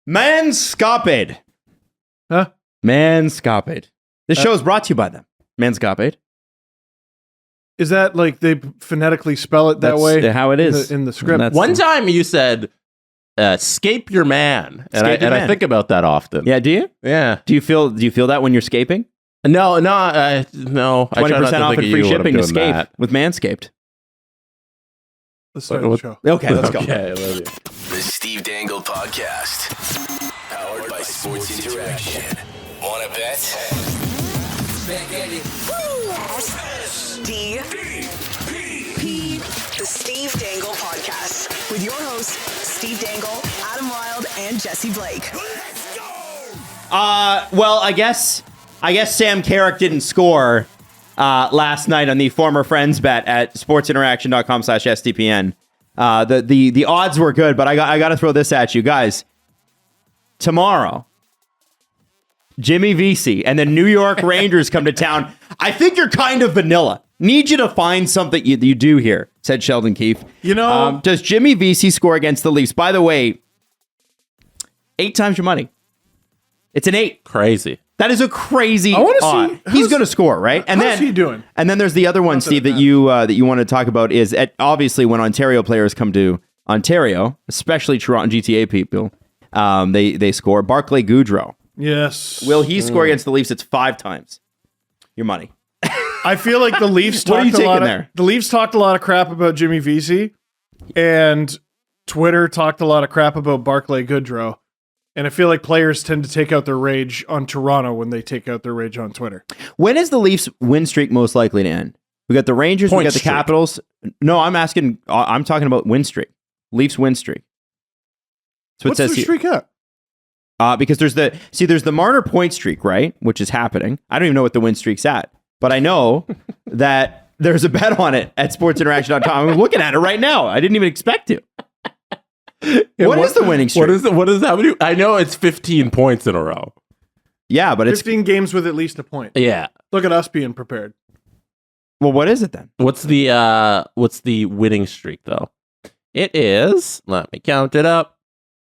Manscaped. Huh? Manscaped. This show is brought to you by them. Manscaped. Is that like they phonetically spell it that way? How it is in the script. One time you said, "Scape your man," and I think about that often. Yeah, do you? Yeah. Do you feel that when you're scaping? No. 20% off and free shipping to Scape with Manscaped. Let's start the show. Okay, let's go. Okay, I love you. The Steve Dangle Podcast, powered by Sports Interaction. Wanna bet? The Steve Dangle Podcast with your hosts Steve Dangle, Adam Wilde, and Jesse Blake. Let's go! Well, I guess Sam Carrick didn't score last night on the former friends bet at sportsinteraction.com/SDPN. The odds were good, but I got to throw this at you guys. Tomorrow, Jimmy Vesey and the New York Rangers come to town. I think you're kind of vanilla. Need you to find something you do here, said Sheldon Keefe. You know, does Jimmy Vesey score against the Leafs? By the way, 8 times your money. It's an 8. Crazy. That is a crazy. I want to odd. see He's going to score, right? And how's he doing? And then there's the other one, Steve, that you want to talk about is obviously when Ontario players come to Ontario, especially Toronto GTA people, they score. Barclay Goodrow. Yes. Will he score against the Leafs? It's 5 times your money. I feel like the Leafs What are you talked a lot taking of, there? The Leafs talked a lot of crap about Jimmy Vesey, and Twitter talked a lot of crap about Barclay Goodrow. And I feel like players tend to take out their rage on Toronto when they take out their rage on Twitter. When is the Leafs win streak most likely to end? We got the Rangers, we got the Capitals. No, I'm talking about win streak. Leafs win streak. That's What's their streak at? Because there's the Marner point streak, right? Which is happening. I don't even know what the win streak's at, but I know that there's a bet on it at sportsinteraction.com. I'm looking at it right now. I didn't even expect to. What is the winning streak? What is that? I know it's 15 points in a row. Yeah, but 15 games with at least a point. Yeah. Look at us being prepared. Well, what is it then? What's the winning streak though? It is. Let me count it up.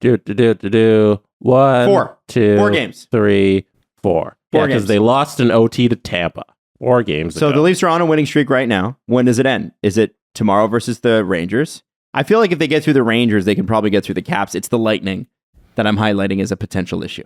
1, 4. 2, 4 games. 3, 4. Yeah, because games. they lost an OT to Tampa. 4 games. So ago. the Leafs are on a winning streak right now. When does it end? Is it tomorrow versus the Rangers? I feel like if they get through the Rangers, they can probably get through the Caps. It's the Lightning that I'm highlighting as a potential issue.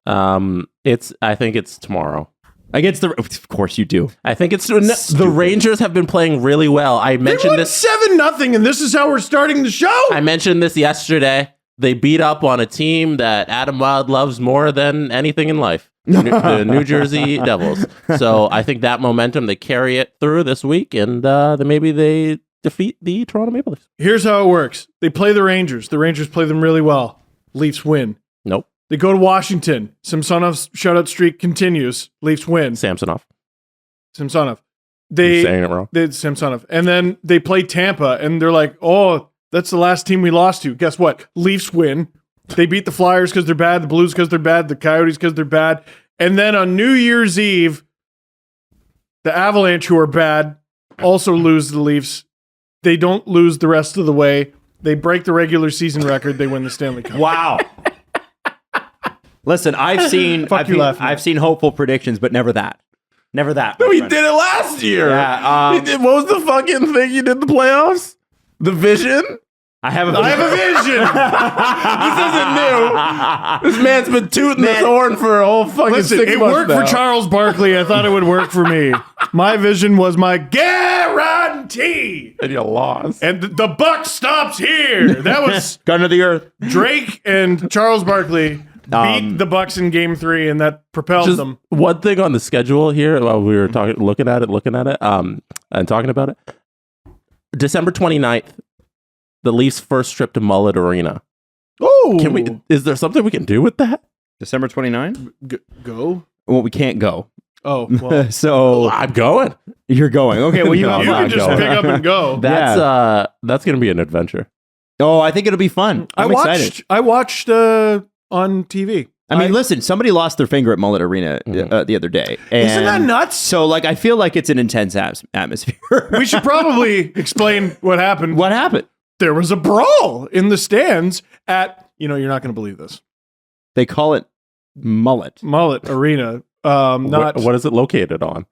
I think it's tomorrow. Of course you do. I think it's the Rangers have been playing really well. I mentioned this 7-0, and this is how we're starting the show. I mentioned this yesterday. They beat up on a team that Adam Wilde loves more than anything in life. The New Jersey Devils. So I think that momentum, they carry it through this week, and then maybe they defeat the Toronto Maple Leafs. Here's how it works. They play the Rangers. The Rangers play them really well. Leafs win. Nope. They go to Washington. Samsonov's shutout streak continues. Leafs win. Samsonov. Samsonov. I'm saying it wrong. Samsonov. And then they play Tampa, and they're like, oh, that's the last team we lost to. Guess what? Leafs win. They beat the Flyers because they're bad, the Blues because they're bad, the Coyotes because they're bad. And then on New Year's Eve, the Avalanche, who are bad, also lose to the Leafs. They don't lose the rest of the way. They break the regular season record. They win the Stanley Cup. Wow. Listen, I've seen hopeful predictions, but never that. Never that. No, he did it last year. Yeah, What was the fucking thing you did in the playoffs? The vision? I have a vision. This isn't new. This man's been tooting this horn for a whole fucking 6 months. It worked now. for Charles Barkley. I thought it would work for me. My vision was my guarantee. And you lost. And the buck stops here. That was gun to the earth. Drake and Charles Barkley beat the Bucks in Game 3, and that propelled them. One thing on the schedule here while we were looking at it, and talking about it. December 29th, the Leafs' first trip to Mullet Arena. Oh, is there something we can do with that? December 29th? Go? Well, we can't go. Oh, well. So I'm going. You're going. Okay, well, you can just pick up and go. That's going to be an adventure. Oh, I think it'll be fun. I'm excited. I watched on TV. I mean, listen, somebody lost their finger at Mullet Arena the other day. Isn't that nuts? So, I feel like it's an intense atmosphere. We should probably explain what happened. What happened? There was a brawl in the stands at, you're not going to believe this. They call it Mullet Arena. Not What is it located on?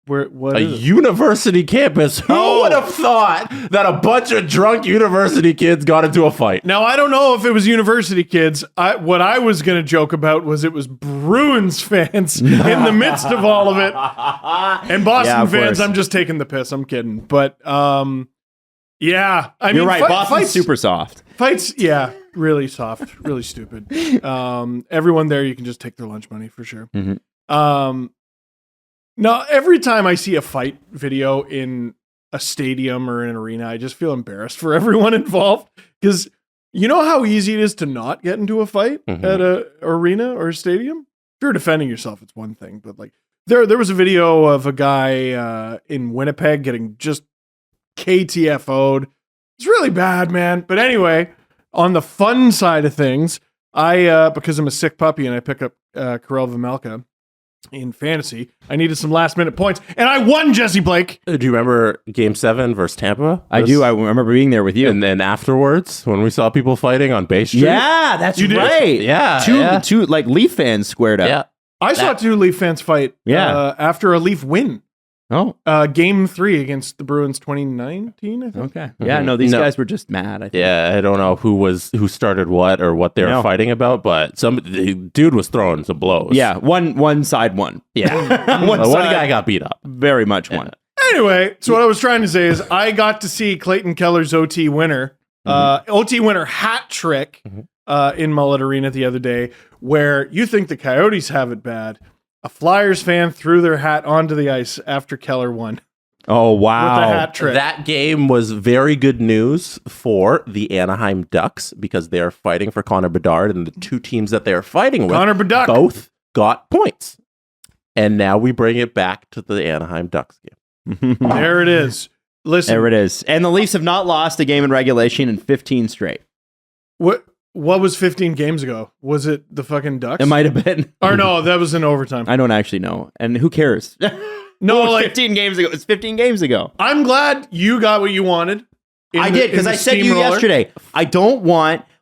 what A is it? university campus. Who would have thought that a bunch of drunk university kids got into a fight? Now, I don't know if it was university kids. What I was going to joke about was it was Bruins fans in the midst of all of it. And Boston Yeah, of fans, course. I'm just taking the piss. I'm kidding. But, yeah. I You're mean, right. Boston's fights, super soft. Fights, yeah, really soft, really stupid. Everyone there, you can just take their lunch money for sure. Mhm. Now, every time I see a fight video in a stadium or an arena, I just feel embarrassed for everyone involved because you know how easy it is to not get into a fight at a arena or a stadium? If you're defending yourself, it's one thing, but like there was a video of a guy in Winnipeg getting just KTFO'd. It's really bad, man. But anyway, on the fun side of things, I because I'm a sick puppy and I pick up Karel Vejmelka in fantasy, I needed some last minute points, and I won, Jesse Blake. Do you remember Game 7 versus Tampa? I do. I remember being there with you. And then afterwards, when we saw people fighting on Bay Street. Yeah, that's You did? right. Yeah, Two like Leaf fans squared up. Yeah. I saw two Leaf fans fight after a Leaf win. Oh, Game 3 against the Bruins 2019, I think. okay. Yeah, no, these guys were just mad. I think. Yeah, I don't know who started what or what they were fighting about, but the dude was throwing some blows. Yeah, one side won. Yeah. One One side guy got beat up. very much won. Anyway, so what I was trying to say is I got to see Clayton Keller's OT winner, hat trick in Mullet Arena the other day, where you think the Coyotes have it bad. A Flyers fan threw their hat onto the ice after Keller won Oh with wow! the hat trick. That game was very good news for the Anaheim Ducks because they are fighting for Connor Bedard, and the two teams that they are fighting with Connor Bedard. both got points. And now we bring it back to the Anaheim Ducks game. There it is. Listen, There it is. And the Leafs have not lost a game in regulation in 15 straight. what was 15 games ago? Was it the fucking Ducks? It might have been. Or no, that was in overtime. I don't actually know. And who cares? No, It was like 15 games ago. It's 15 games ago. I'm glad you got what you wanted. I did, because I said to you steamroller. yesterday,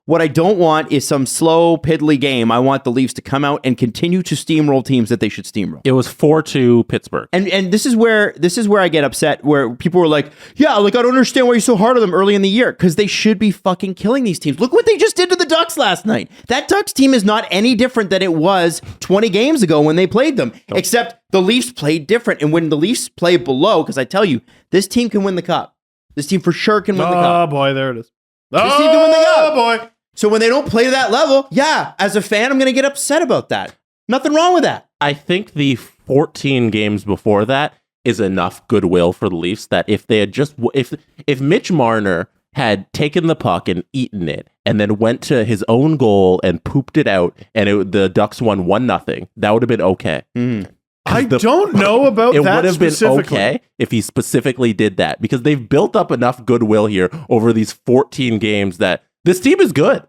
what I don't want is some slow, piddly game. I want the Leafs to come out and continue to steamroll teams that they should steamroll. It was 4-2 Pittsburgh. And this is where I get upset, where people were like, yeah, like I don't understand why you're so hard on them early in the year, because they should be fucking killing these teams. Look what they just did to the Ducks last night. That Ducks team is not any different than it was 20 games ago when they played them, except the Leafs played different. And when the Leafs play below, because I tell you, this team can win the cup. This team for sure can win the Oh cup. boy, there it is. This team can win the cup. Oh boy. So when they don't play to that level, yeah, as a fan, I'm going to get upset about that. Nothing wrong with that. I think the 14 games before that is enough goodwill for the Leafs that if they had just if Mitch Marner had taken the puck and eaten it and then went to his own goal and pooped it out and the Ducks won 1-0, that would have been okay. I don't know about It that would have been specifically. okay if he specifically did that because they've built up enough goodwill here over these 14 games that this team is good.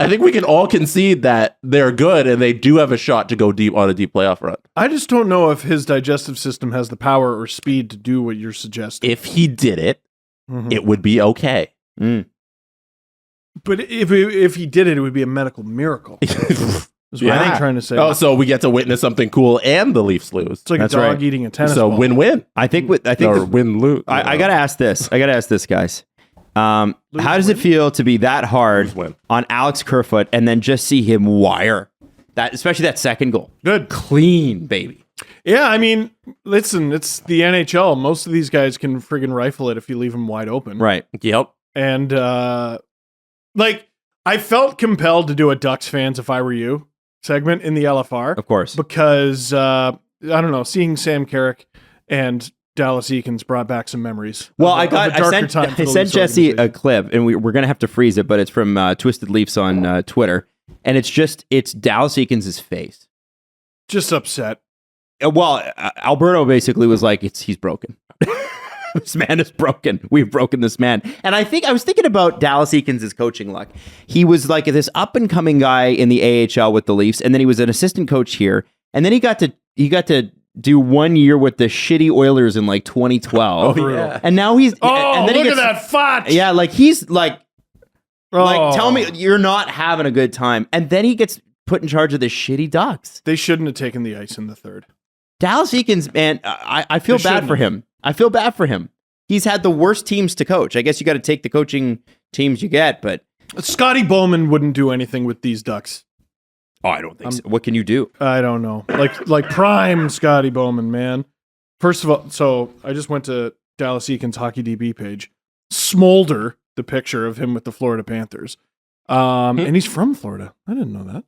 I think we can all concede that they're good and they do have a shot to go deep on a deep playoff run. I just don't know if his digestive system has the power or speed to do what you're suggesting. If he did it, Mhm. it would be okay. But if he did it, it would be a medical miracle. That's what I'm trying to say. Oh, so we get to witness something cool and the Leafs lose. It's like That's a dog right. eating a tennis So ball. win-win. I think Or the- win-lose. I got to ask this. Guys. How does it feel to be that hard Lose, win. on Alex Kerfoot and then just see him wire that, especially that second goal? Good. Clean, baby. Yeah, I mean, listen, it's the NHL. Most of these guys can friggin' rifle it if you leave them wide open. Right. Yep. And, I felt compelled to do a Ducks fans if I were you segment in the LFR. Of course. Because, I don't know, seeing Sam Carrick and Dallas Eakins brought back some memories. Well, of I a darker time for I the sent Leafs Jesse a organization. clip, and we're gonna have to freeze it, but it's from Twisted Leafs on Twitter, and it's Dallas Eakins' face. Just upset. Well, Alberto basically was like, he's broken. This man is broken. We've broken this man. And I was thinking about Dallas Eakins' coaching luck. He was like this up and coming guy in the AHL with the Leafs, and then he was an assistant coach here, and then he got to do 1 year with the shitty Oilers in like 2012. Oh, yeah. And now he's Oh, and then look he at that fudge! Yeah, like he's like Like, tell me you're not having a good time. And then he gets put in charge of the shitty Ducks. They shouldn't have taken the ice in the third. Dallas Eakins, man, I feel bad for him. I feel bad for him. He's had the worst teams to coach. I guess you got to take the coaching teams you get, but Scotty Bowman wouldn't do anything with these Ducks. Oh, I don't think so. What can you do? I don't know. Like prime Scotty Bowman, man. First of all, so I just went to Dallas Eakins Hockey DB page. Smolder, the picture of him with the Florida Panthers. And he's from Florida. I didn't know that.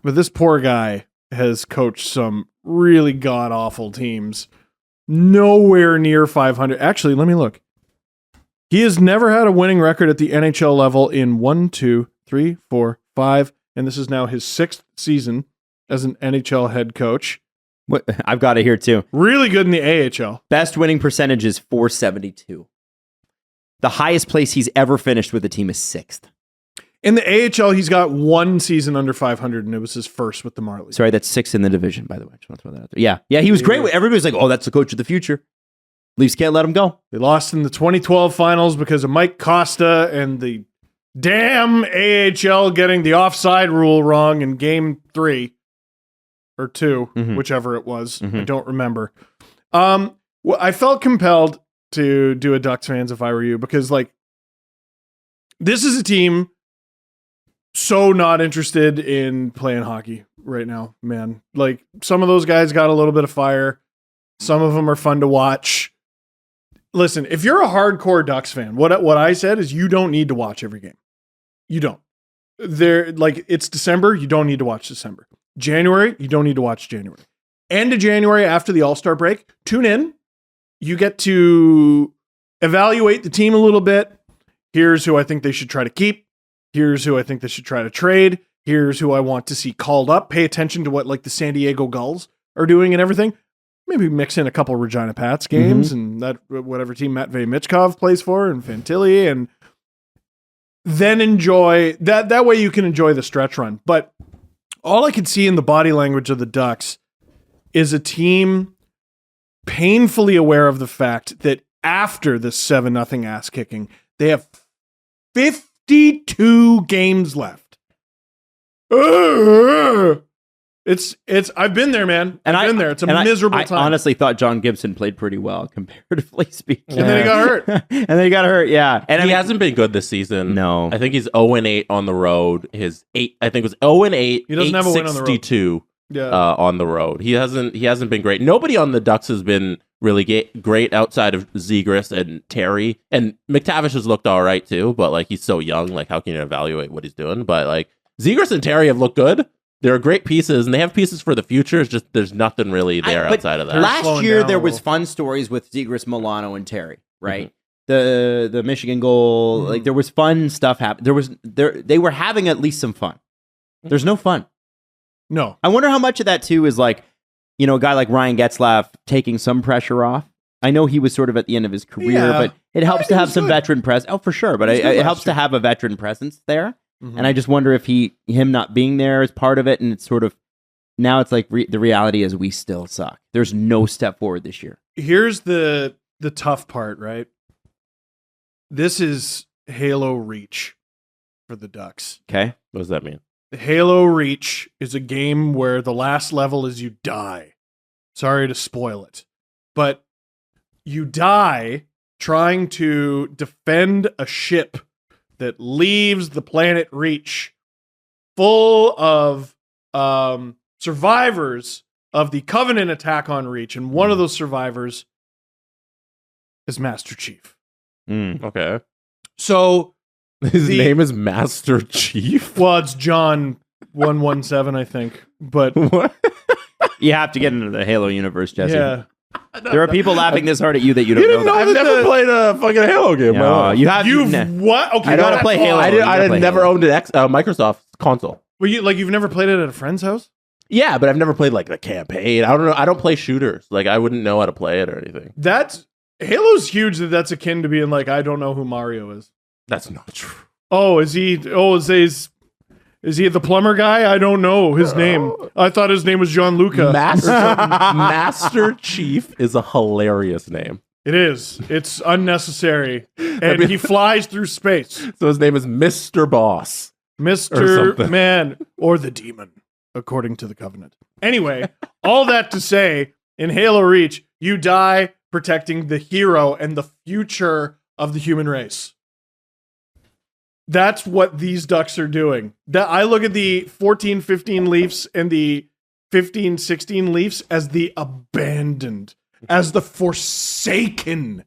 But this poor guy has coached some really god-awful teams. Nowhere near 500. Actually, let me look. He has never had a winning record at the NHL level in 1, 2, 3, 4, 5, and this is now his 6th season as an NHL head coach. What, I've got it here too. Really good in the AHL. Best winning percentage is .472. The highest place he's ever finished with a team is 6th. In the AHL, he's got one season under 500, and it was his first with the Marlies. Sorry, that's 6th in the division, by the way. Just want to throw that out there. Yeah, he was great. Everybody's like, oh, that's the coach of the future. Leafs can't let him go. They lost in the 2012 finals because of Mike Costa and the damn AHL getting the offside rule wrong in game 3 or 2, whichever it was. I don't remember. Well, I felt compelled to do a Ducks fans if I were you, because like this is a team so not interested in playing hockey right now, man. Like some of those guys got a little bit of fire. Some of them are fun to watch. Listen, if you're a hardcore Ducks fan, what I said is you don't need to watch every game. You don't. It's December, you don't need to watch December. January, you don't need to watch January. End of January after the All-Star break, tune in. You get to evaluate the team a little bit. Here's who I think they should try to keep. Here's who I think they should try to trade. Here's who I want to see called up. Pay attention to what like the San Diego Gulls are doing and everything. Maybe mix in a couple Regina Pats games and that whatever team Matvei Michkov plays for and Fantilli, and then enjoy that. That way you can enjoy the stretch run. But all I could see in the body language of the Ducks is a team painfully aware of the fact that after the 7-0 ass kicking, they have 52 games left. I've been there, man. I've been there. It's a miserable time. I honestly thought John Gibson played pretty well, comparatively speaking. And then he got hurt. Yeah. And he hasn't been good this season. No. I think he's 0-8 on the road. His 8, I think it was 0-8. He doesn't have a win on the road. 62 on the road. He hasn't been great. Nobody on the Ducks has been really great outside of Zegras and Terry. And McTavish has looked all right too, but like he's so young. Like how can you evaluate what he's doing? But like Zegras and Terry have looked good. They're great pieces, and they have pieces for the future. It's just there's nothing really there outside of that. Last year, there was fun stories with Zegras, Milano, and Terry, right? The Michigan goal, like there was fun stuff happening. They were having at least some fun. There's no fun. No. I wonder how much of that, too, is like, a guy like Ryan Getzlaf taking some pressure off. I know he was sort of at the end of his career, but it helps to have some veteran presence. Oh, for sure. But it helps to have a veteran presence there. And I just wonder if him not being there is part of it. And it's sort of, now it's like the reality is we still suck. There's no step forward this year. Here's the tough part, right? This is Halo Reach for the Ducks. Okay. What does that mean? Halo Reach is a game where the last level is you die. Sorry to spoil it. But you die trying to defend a ship that leaves the planet Reach full of survivors of the Covenant attack on Reach. And one of those survivors is Master Chief. Okay. So his name is Master Chief? Well, it's John 117, I think. But what? You have to get into the Halo universe, Jesse. Yeah. There are people laughing this hard at you that you don't know. I've never played a fucking Halo game. No, You've what? Okay, you gotta play Halo. I never owned an Microsoft console. Well, you've never played it at a friend's house? Yeah, but I've never played like the campaign. I don't know. I don't play shooters. Like I wouldn't know how to play it or anything. Halo's huge. That's akin to being like, I don't know who Mario is. That's not true. Oh, is he? Oh, is he the plumber guy? I don't know his name. I thought his name was Gianluca. Master Chief is a hilarious name. It is. It's unnecessary. And he flies through space. So his name is Mr. Boss. Mr. Man or the Demon, according to the Covenant. Anyway, all that to say, in Halo Reach, you die protecting the hero and the future of the human race. That's what these Ducks are doing. I look at the 14-15 Leafs and the 15-16 Leafs as the abandoned, as the forsaken.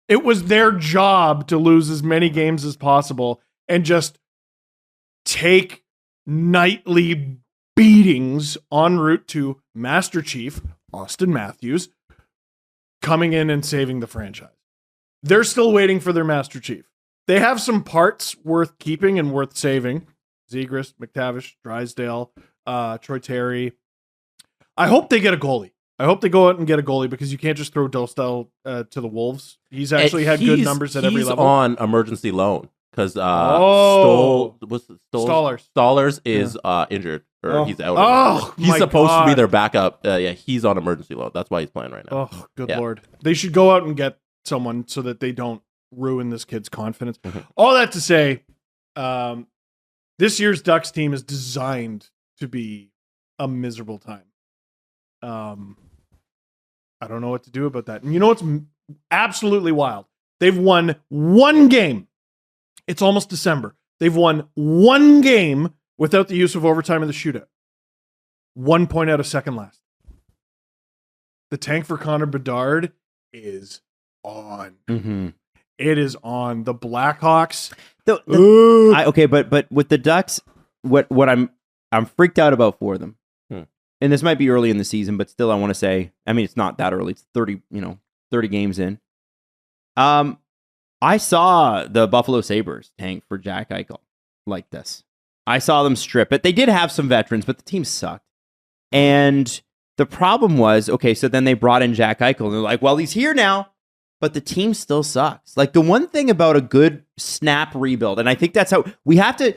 It was their job to lose as many games as possible and just take nightly beatings en route to Master Chief, Austin Matthews, coming in and saving the franchise. They're still waiting for their Master Chief. They have some parts worth keeping and worth saving. Zegras, McTavish, Drysdale, Troy Terry. I hope they get a goalie. I hope they go out and get a goalie because you can't just throw Dostal to the Wolves. He's actually had good numbers at every level. He's on emergency loan because Stollers is injured or he's out. He's supposed to be their backup. He's on emergency loan. That's why he's playing right now. Oh, good Lord. They should go out and get someone so that they don't ruin this kid's confidence. All that to say, this year's Ducks team is designed to be a miserable time. I don't know what to do about that. And you know what's absolutely wild? They've won one game. It's almost December. They've won one game without the use of overtime in the shootout. 1 point out of second last. The tank for Connor Bedard is on. Mm-hmm. It is on. The Blackhawks. But with the Ducks, what I'm freaked out about for them. And this might be early in the season, but still I want to say, I mean, it's not that early. It's 30 games in. I saw the Buffalo Sabres tank for Jack Eichel like this. I saw them strip it. They did have some veterans, but the team sucked. And the problem was, okay, so then they brought in Jack Eichel and they're like, well, he's here now, but the team still sucks. Like the one thing about a good snap rebuild, and I think that's how we have to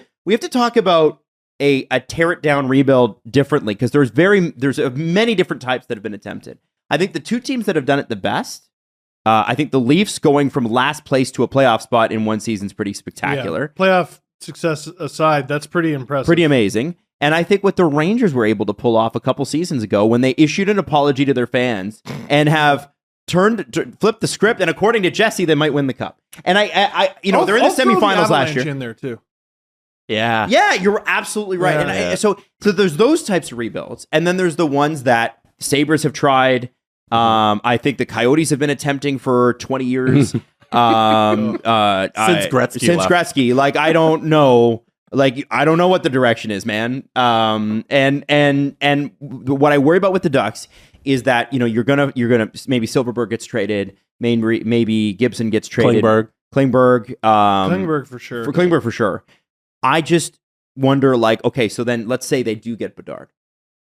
talk about a tear it down rebuild differently because there's many different types that have been attempted. I think the two teams that have done it the best, I think the Leafs going from last place to a playoff spot in one season is pretty spectacular. Yeah, playoff success aside, that's pretty impressive. Pretty amazing. And I think what the Rangers were able to pull off a couple seasons ago when they issued an apology to their fans and have flipped the script, and according to Jesse, they might win the cup. And they're in the semifinals last year. In there too. Yeah, you're absolutely right. Yeah, So there's those types of rebuilds, and then there's the ones that Sabres have tried. I think the Coyotes have been attempting for 20 years. Since Gretzky. Like, I don't know. Like, I don't know what the direction is, man. And what I worry about with the Ducks is that, you're gonna maybe Silverberg gets traded, maybe Gibson gets traded. Klingberg for sure. For Klingberg for sure. I just wonder, like, okay, so then let's say they do get Bedard.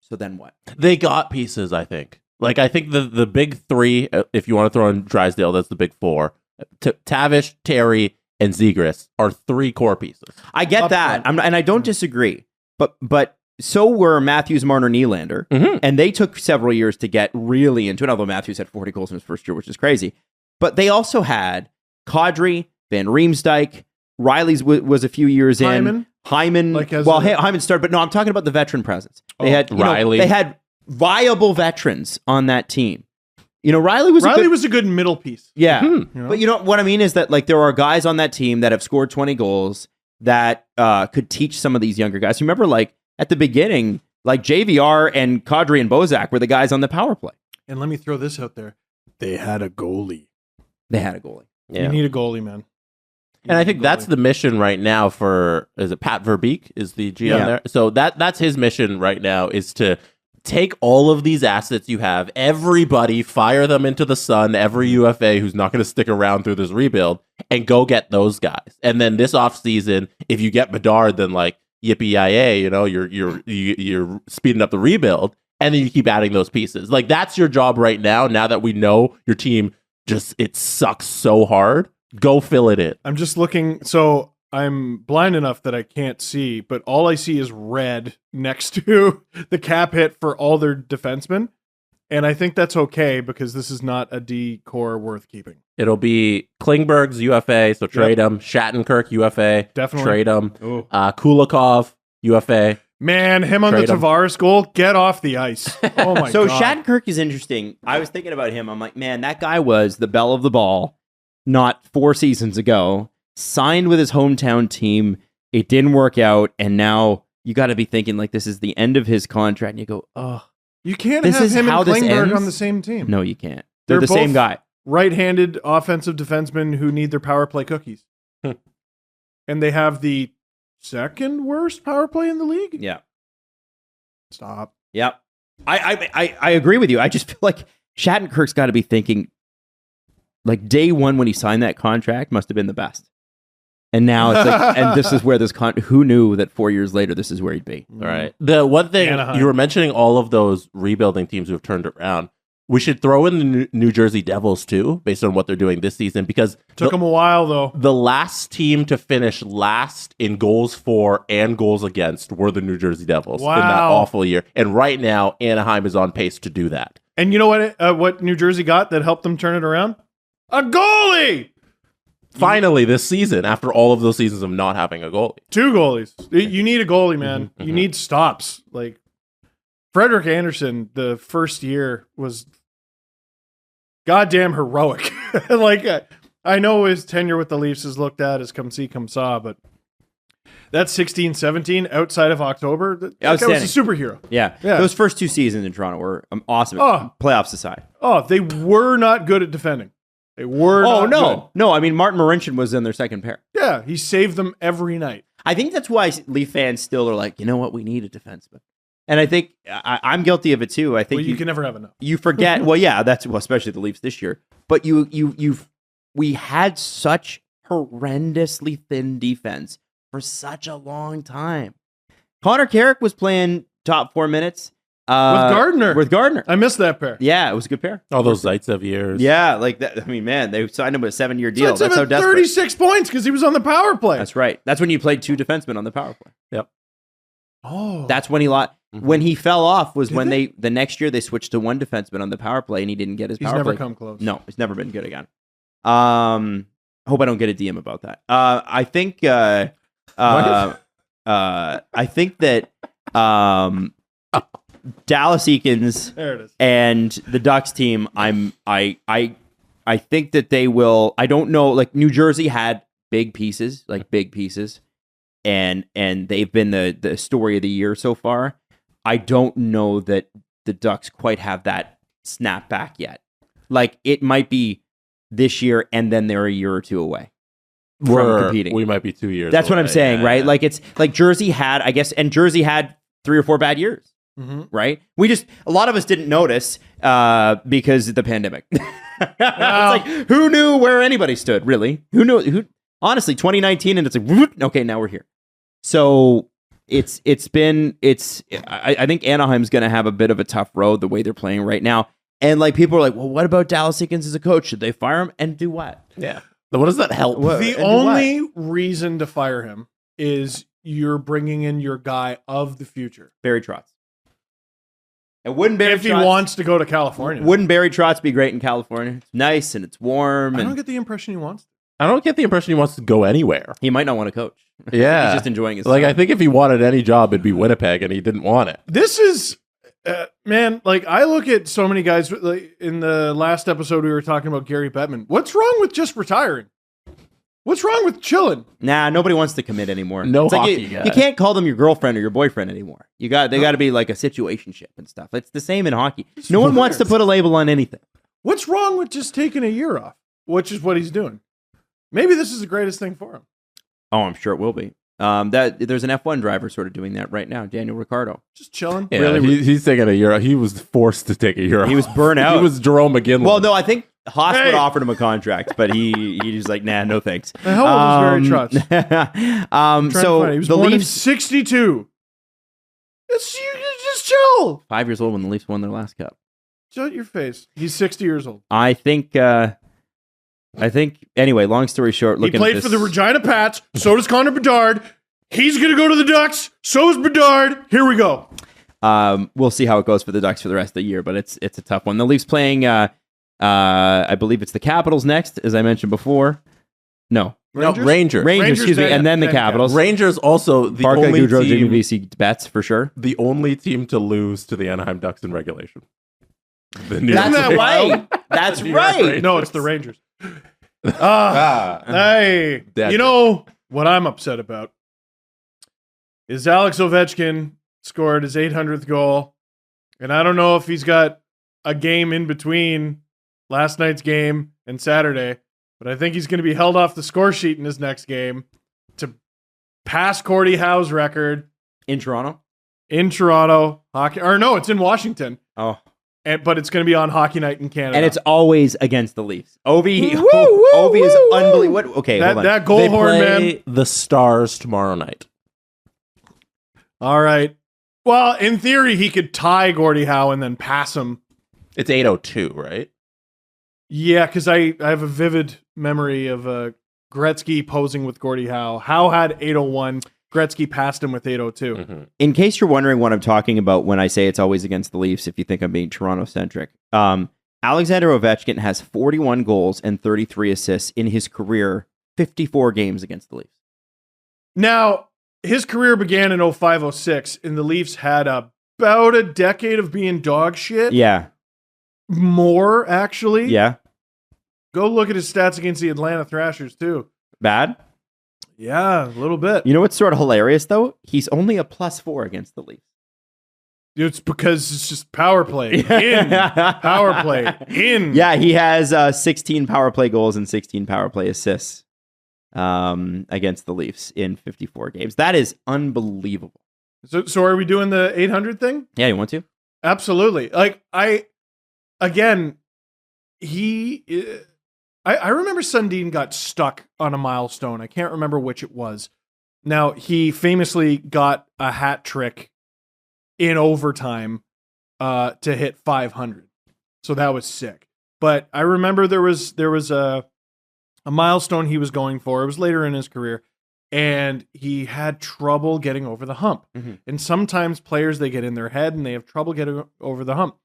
So then what? They got pieces, I think. Like, I think the big three, if you want to throw in Drysdale, that's the big four. Tavish, Terry, and Zegras are three core pieces. I get that. And I don't disagree. But so were Matthews, Marner, Nylander. Mm-hmm. And they took several years to get really into it, although Matthews had 40 goals in his first year, which is crazy. But they also had Kadri, Van Riemsdyk, Riley's was a few years in. Hyman. Hyman started, but no, I'm talking about the veteran presence. They had Riley. They had viable veterans on that team. Riley was a good middle piece. Yeah. But what I mean is that, like, there are guys on that team that have scored 20 goals that could teach some of these younger guys. Remember, like, at the beginning, like JVR and Kadri and Bozak were the guys on the power play. And let me throw this out there. They had a goalie. Yeah. You need a goalie, man. And I think that's the mission right now is it Pat Verbeek is the GM there? So that's his mission right now is to take all of these assets you have, everybody, fire them into the sun, every UFA who's not going to stick around through this rebuild, and go get those guys. And then this offseason, if you get Bedard, then like yippee-yay, you're speeding up the rebuild, and then you keep adding those pieces. Like, that's your job right now that we know your team it sucks so hard. Go fill it in. I'm just looking. So I'm blind enough that I can't see, but all I see is red next to the cap hit for all their defensemen. And I think that's okay because this is not a D core worth keeping. It'll be Klingberg's UFA, so trade him. Shattenkirk UFA, Definitely. trade him. Kulikov UFA. Man, him on the Trade him. Tavares goal, get off the ice. Oh my So God. Shattenkirk is interesting. I was thinking about him. I'm like, man, that guy was the belle of the ball not 4 seasons ago, signed with his hometown team. It didn't work out. And now you got to be thinking like this is the end of his contract. And you go, oh, You can't This have is him how and this Klingberg ends? on the same team. no, you can't. They're the both same guy. Right-handed offensive defensemen who need their power play cookies. And they have the second worst power play in the league? Yeah. Stop. Yep. I agree with you. I just feel like Shattenkirk's got to be thinking like day one when he signed that contract must have been the best. And now it's like, and this is where who knew that 4 years later, this is where he'd be. All right. The one thing Anaheim. you were mentioning, all of those rebuilding teams who have turned around. We should throw in the New Jersey Devils too, based on what they're doing this season, because Took him a while, though. the last team to finish last in goals for and goals against were the New Jersey Devils in that Wow. awful year. And right now, Anaheim is on pace to do that. And you know what New Jersey got that helped them turn it around? A goalie! Finally, this season, after all of those seasons of not having a goalie. 2 goalies. You need a goalie, man. Mhm, You mhm. need stops. Like, Frederick Anderson, the first year was goddamn heroic. I know his tenure with the Leafs is looked at as come see, come saw, but that 16-17 outside of October, that guy was a superhero. Yeah. Yeah. Those first 2 seasons in Toronto were awesome. Oh. Playoffs aside. Oh, they were not good at defending. They were Oh, not no. good. No, I mean, Martin Marincin was in their second pair. Yeah, he saved them every night. I think that's why Leaf fans still are like, you know what? We need a defenseman. And I think I'm guilty of it too. I think Well, you can never have enough. you forget. Well, yeah, especially the Leafs this year. But we had such horrendously thin defense for such a long time. Connor Carrick was playing top 4 minutes With Gardner. With I missed that pair. Yeah, it was a good pair. All those Zaitsev years. Yeah, like that. I mean, man, they signed him with a 7-year deal. So That's how desperate. 36 points because he was on the power play. That's right. That's when you played 2 defensemen on the power play. Yep. Oh. That's when he lost. When he fell off was Did when they? the next year they switched to 1 defenseman on the power play and he didn't get his He's power never play. come close. No, he's never been good again. Hope I don't get a DM about that. I think that Dallas Eakins There it is. and the Ducks team, I think that they will. I don't know. Like New Jersey had big pieces, and they've been the story of the year so far. I don't know that the Ducks quite have that snap back yet. Like it might be this year, and then they're a year or 2 away from competing. We might be 2 years. That's what I'm away. saying, Yeah, right? yeah. Like it's like Jersey had, I guess, and Jersey had 3 or 4 bad years. Mm-hmm. Right? A lot of us didn't notice because of the pandemic. It's like, who knew where anybody stood, really? Who knew? Honestly, 2019, and it's like, whoop, okay, now we're here. So I think Anaheim's going to have a bit of a tough road the way they're playing right now. And like people are like, well, what about Dallas Eakins as a coach? Should they fire him and do what? Yeah. Then what does that help? What? The And do only reason to fire him is you're bringing in your guy of the future. Barry Trotz. And wouldn't Barry If he Trotz, wants to go to California. wouldn't Barry Trotz be great in California? It's nice and it's warm, I don't and get the impression he wants to. I don't get the impression he wants to go anywhere. he might not want to coach. Yeah. He's just enjoying his Like, time. I think if he wanted any job, it'd be Winnipeg, and he didn't want it. This is, man, like I look at so many guys, like in the last episode we were talking about Gary Bettman. What's wrong with just retiring? What's wrong with chilling? Nah, nobody wants to commit anymore. No It's like hockey you, guy. you can't call them your girlfriend or your boyfriend anymore. They got to be like a situationship and stuff. It's the same in hockey. No one wants to put a label on anything. What's wrong with just taking a year off? Which is what he's doing. Maybe this is the greatest thing for him. Oh, I'm sure it will be. There's an F1 driver sort of doing that right now, Daniel Ricciardo. Just chilling. Yeah, Really- he's taking a year. He was forced to take a year. He was burnt out. He was Jerome McGinley. Well, no, I think Haas Hey! would offered him a contract, but he was like, nah, no thanks. How old was Barry Trotz? Trying So he was the born in Leafs 62. You just chill. 5 years old when the Leafs won their last cup. Shut your face. He's 60 years old. I think anyway, long story short, He looking played at for this, the Regina Pats. So does Connor Bedard. He's going to go to the Ducks. So is Bedard. Here we go. We'll see how it goes for the Ducks for the rest of the year, but it's a tough one. The Leafs playing, I believe it's the Capitals next, as I mentioned before. No, Rangers. Excuse me, and then the Capitals. Rangers also the Barca, only Goudreau, team, VC bets for sure. the only team to lose to the Anaheim Ducks in regulation. The New That's that right. That's New York right. Rangers. No, it's the Rangers. Hey, Dead. you know what I'm upset about is Alex Ovechkin scored his 800th goal, and I don't know if he's got a game in between last night's game and Saturday, but I think he's going to be held off the score sheet in his next game to pass Gordie Howe's record In Toronto. in Toronto. It's in Washington. Oh. But it's going to be on Hockey Night in Canada. And it's always against the Leafs. Ovi is woo. unbelievable. Okay, hold on. that goal They horn, play man. the Stars tomorrow night. All right. Well, in theory, he could tie Gordie Howe and then pass him. It's 8:02, right? Yeah, because I have a vivid memory of Gretzky posing with Gordie Howe. Howe had 8:01. Gretzky passed him with 8:02. Mm-hmm. In case you're wondering what I'm talking about when I say it's always against the Leafs, if you think I'm being Toronto-centric, Alexander Ovechkin has 41 goals and 33 assists in his career, 54 games against the Leafs. Now, his career began in 05-06, and the Leafs had about a decade of being dog shit. Yeah. More, actually. Yeah. Go look at his stats against the Atlanta Thrashers, too. Bad? Yeah, a little bit. You know what's sort of hilarious, though? He's only a +4 against the Leafs. It's because it's just power play. In. Power play. In. Yeah, he has 16 power play goals and 16 power play assists against the Leafs in 54 games. That is unbelievable. So are we doing the 800 thing? Yeah, you want to? Absolutely. Like, I remember Sundin got stuck on a milestone. I can't remember which it was. Now, he famously got a hat trick in overtime to hit 500. So that was sick. But I remember there was a milestone he was going for. It was later in his career, and he had trouble getting over the hump. Mm-hmm. And sometimes players, they get in their head and they have trouble getting over the hump.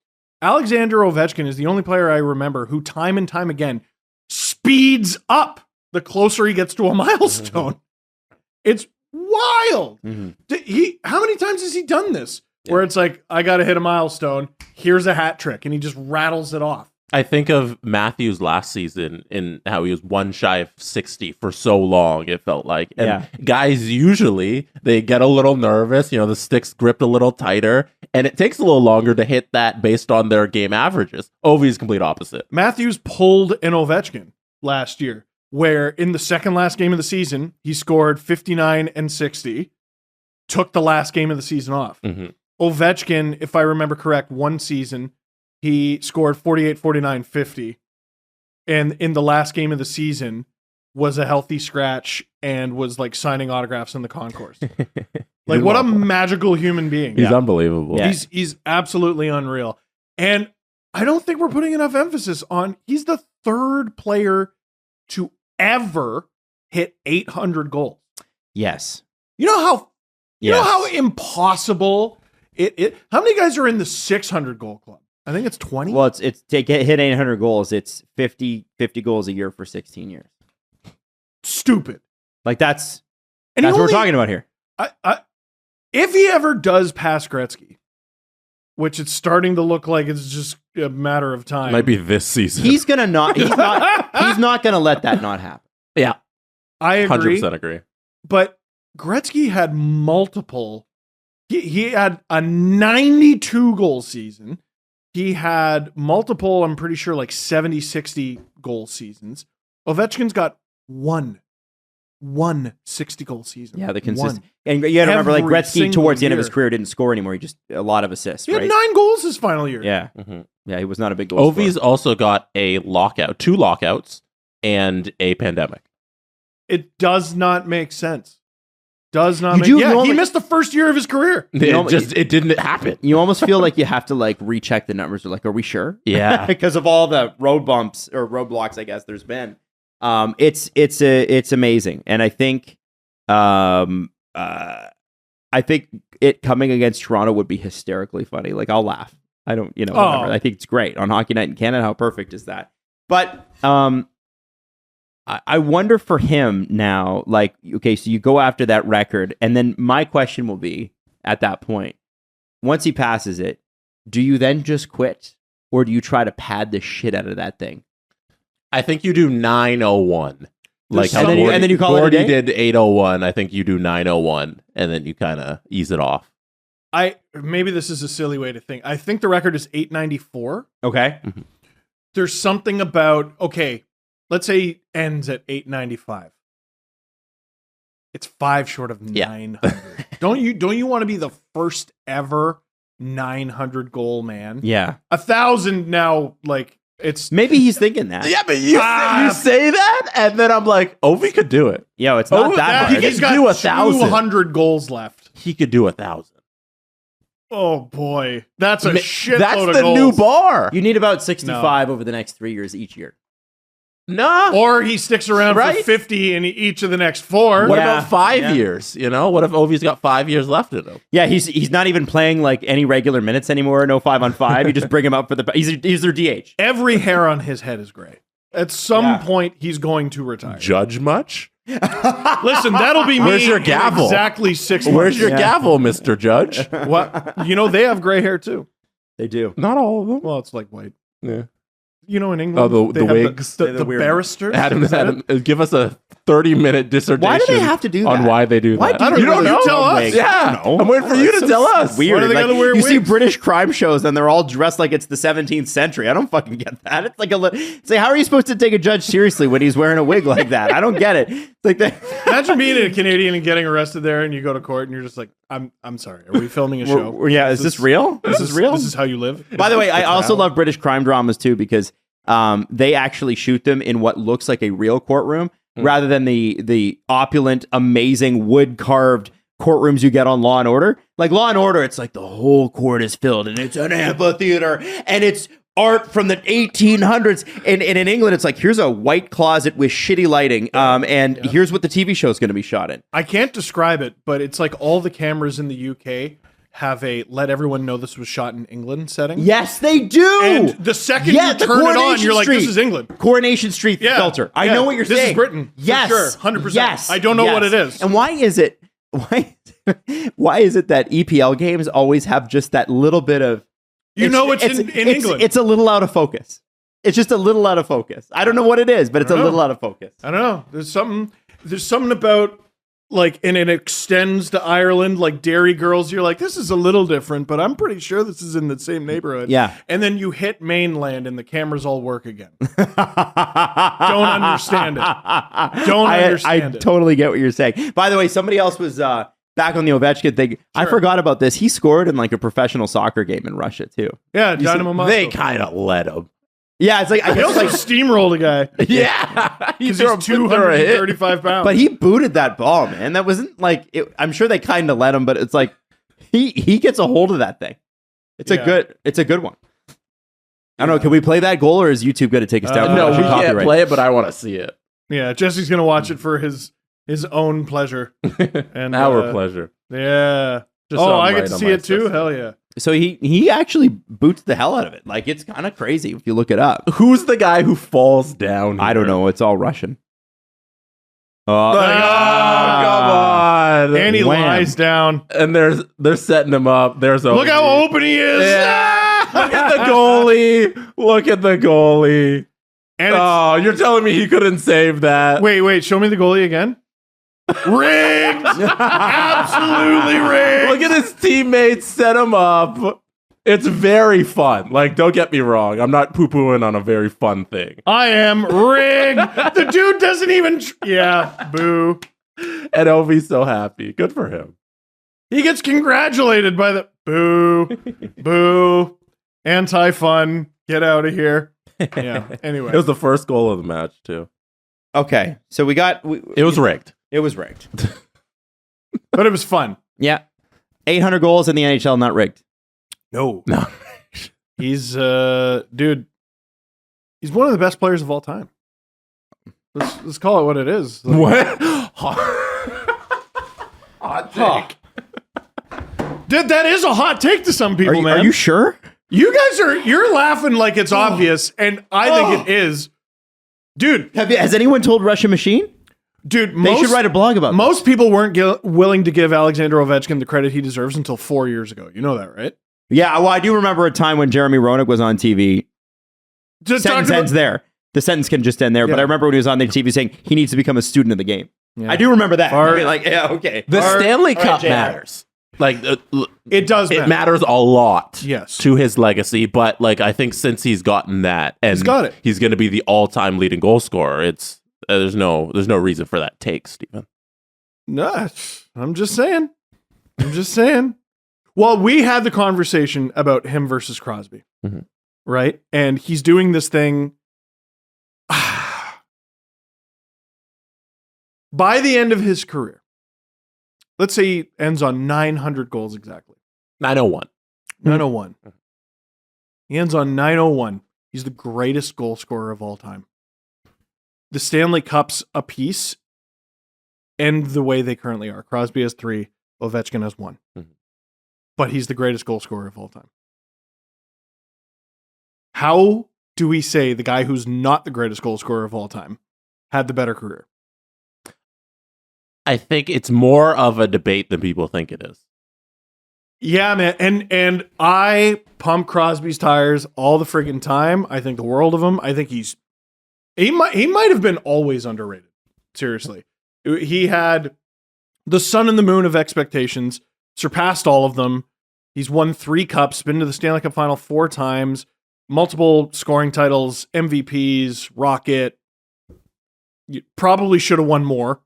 Alexander Ovechkin is the only player I remember who time and time again speeds up the closer he gets to a milestone. Mm-hmm. It's wild. Mm-hmm. How many times has he done this? Yeah. Where it's like, I got to hit a milestone. Here's a hat trick. And he just rattles it off. I think of Matthews last season in how he was one shy of 60 for so long, it felt like. And guys, usually they get a little nervous, the stick's gripped a little tighter, and it takes a little longer to hit that based on their game averages. Ovi's complete opposite. Matthews pulled an Ovechkin last year, where in the second last game of the season, he scored 59 and 60, took the last game of the season off. Mm-hmm. Ovechkin, if I remember correct, one season, he scored 48, 49, 50. And in the last game of the season was a healthy scratch and was like signing autographs in the concourse. Like, what a magical human being. He's unbelievable. Yeah. He's absolutely unreal. And I don't think we're putting enough emphasis on, he's the third player to ever hit 800 goals. Yes. You know how impossible how many guys are in the 600 goal club? I think it's 20. Well, it's to hit 800 goals. It's 50 goals a year for 16 years. Stupid. Like that's what we're talking about here. If he ever does pass Gretzky, which it's starting to look like it's just a matter of time. Might be this season. He's not gonna let that not happen. Yeah. I agree. 100% agree. But Gretzky had multiple. He had a 92 goal season. He had multiple, I'm pretty sure, like 70, 60 goal seasons. Ovechkin's got one 60 goal season. Yeah, the consistent. And you got to remember, like Gretzky towards the end of his career didn't score anymore. He just a lot of assists. He had 9 goals his final year. Yeah, yeah, he was not a big goal. Ovi's also got a lockout, 2 lockouts, and a pandemic. It does not make sense. He missed the first year of his career. It didn't happen. You almost feel like you have to like recheck the numbers. Or like, are we sure? Yeah, because of all the road bumps or roadblocks, I guess there's been. It's amazing, and I think I think it coming against Toronto would be hysterically funny. Like, I'll laugh. I don't, whatever. I think it's great on Hockey Night in Canada. How perfect is that? But I wonder for him now, like, okay, so you go after that record, and then my question will be at that point, once he passes it, do you then just quit, or do you try to pad the shit out of that thing? I think you do 901. Like how and then you call Gordy it a day? did 801. I think you do 901, and then you kind of ease it off. Maybe this is a silly way to think. I think the record is 894. Okay. There's something about, okay, let's say he ends at 895. It's 5 short of 900. Don't you want to be the first ever 900 goal man? Yeah. 1,000 now, like, it's Maybe he's thinking that. Yeah, but you say that, and then I'm like, Ovi could do it. Yo, it's not that hard. He's got do 1,000. 200 goals left. He could do 1,000. Oh boy, that's a shitload That's of the goals. new bar. You need about 65 over the next 3 years each year. No. Or he sticks around for Right? 50 in each of the next 4. What Yeah. about 5 years? What if Ovi's got 5 years left in him? Yeah, he's not even playing like any regular minutes anymore. No 5-on-5. You just bring him up for the. He's their DH. Every hair on his head is gray. At some point, he's going to retire. Judge much? Listen, that'll be me. Where's your in gavel? Exactly 6 months. Where's your gavel, Mr. Judge? What? They have gray hair too. They do. Not all of them. Well, it's like white. Yeah. In England, Oh, the they have wigs. the weird barristers. Adam, give us a 30-minute dissertation. Why do they have to do on that? why they do Why that? do I don't you know. know? You tell us. Yeah, I'm waiting for you to tell us. Weird. Why do they Like, gotta wear you see wigs? British crime shows and they're all dressed like it's the 17th century. I don't fucking get that. It's like it's like, how are you supposed to take a judge seriously when he's wearing a wig like that? I don't get it. It's like that. Imagine being a Canadian and getting arrested there, and you go to court, and you're just like, I'm sorry. Are we filming a show? Yeah, is this real? This is real? This is how you live? By the way, I It's also how- love British crime dramas too because they actually shoot them in what looks like a real courtroom rather than the opulent, amazing wood carved courtrooms you get on Law and Order. Like Law and Order, it's like the whole court is filled and it's an amphitheater and it's art from the 1800s. And in England, it's like, here's a white closet with shitty lighting. And here's what the TV show is going to be shot in. I can't describe it, but it's like all the cameras in the UK have a let everyone know this was shot in England setting. Yes, they do. And the second you the turn it on, Coronation you're like, Street. this is England. Coronation Street filter. I know what you're saying. This is Britain. Yes. For sure. 100%. Yes. I don't know what it is. And why is it that EPL games always have just that little bit of it's in England. It's a little out of focus. It's just a little out of focus. I don't know what it is, but it's a little out of focus. I don't know. There's something about like, and it extends to Ireland, like Dairy Girls. You're like, this is a little different, but I'm pretty sure this is in the same neighborhood. Yeah. And then you hit mainland and the cameras all work again. Don't understand it. I totally get what you're saying. By the way, somebody else was back on the Ovechkin thing. I forgot about this. He scored in like a professional soccer game in Russia too. Yeah, Dynamo Moscow. They kind of let him. Yeah, it's like I He guess also like, steamrolled a guy. Yeah, Because he's 235 pounds. but he booted that ball, man. That wasn't like I'm sure they kind of let him, but it's like he gets a hold of that thing. It's a good one. I don't know. Can we play that goal, or is YouTube going to take us down? No, we can't Copyright. play it, but I want to see it. Yeah, Jesse's going to watch it for his own pleasure. And Our pleasure. Yeah. Just so I'm I get right to on see my it too? system. Hell yeah. So he actually boots the hell out of it. Like it's kind of crazy if you look it up. Who's the guy who falls down? I don't know. It's all Russian. Oh, come on! And he Wham. lies down. And they're setting him up. There's Look how open he is. Yeah. Look at the goalie. Look at the goalie. And Oh, you're telling me he couldn't save that? wait, show me the goalie again. Rigged! Absolutely rigged! Look at his teammates set him up. It's very fun. Like, don't get me wrong. I'm not poo-pooing on a very fun thing. I am rigged! The dude doesn't even... Yeah, boo. And Ovi's so happy. Good for him. He gets congratulated by the... Boo. Boo. Anti-fun. Get out of here. Yeah, anyway. It was the first goal of the match, too. Okay, so It was rigged. It was rigged. But it was fun. Yeah, 800 goals in the NHL, not rigged. No. No. He's, dude, he's one of the best players of all time. Let's call it what it is. Like, What? Hot take. That is a hot take to some people, man. Are you sure? You guys you're laughing like it's obvious, and I think it is. Dude. Has anyone told Russian Machine? Dude, They should write a blog about most people weren't willing to give Alexander Ovechkin the credit he deserves until 4 years ago. You know that, right? Yeah, well, I do remember a time when Jeremy Roenick was on TV. Just Sentence ends there. The sentence can just end there. But I remember when he was on the TV saying he needs to become a student of the game. Yeah. I do remember that. Okay. The Stanley Cup matters. Like it does. It matters a lot. Yes. To his legacy, but like I think since he's gotten that, and he's got it, he's going to be the all-time leading goal scorer. It's there's no reason for that take, Stephen. No, I'm just saying. Well, we had the conversation about him versus Crosby, right? And he's doing this thing. By the end of his career, let's say he ends on 900 goals exactly. 901. 901. He ends on 901. He's the greatest goal scorer of all time. The Stanley Cups apiece end the way they currently are. Crosby has 3, Ovechkin has 1. But he's the greatest goal scorer of all time. How do we say the guy who's not the greatest goal scorer of all time had the better career? I think it's more of a debate than people think it is. Yeah, man. And I pump Crosby's tires all the friggin' time. I think the world of him. I think he might have been always underrated. Seriously. He had the sun and the moon of expectations, surpassed all of them. He's won 3 cups, been to the Stanley Cup final 4 times, multiple scoring titles, MVPs, Rocket. You probably should have won more.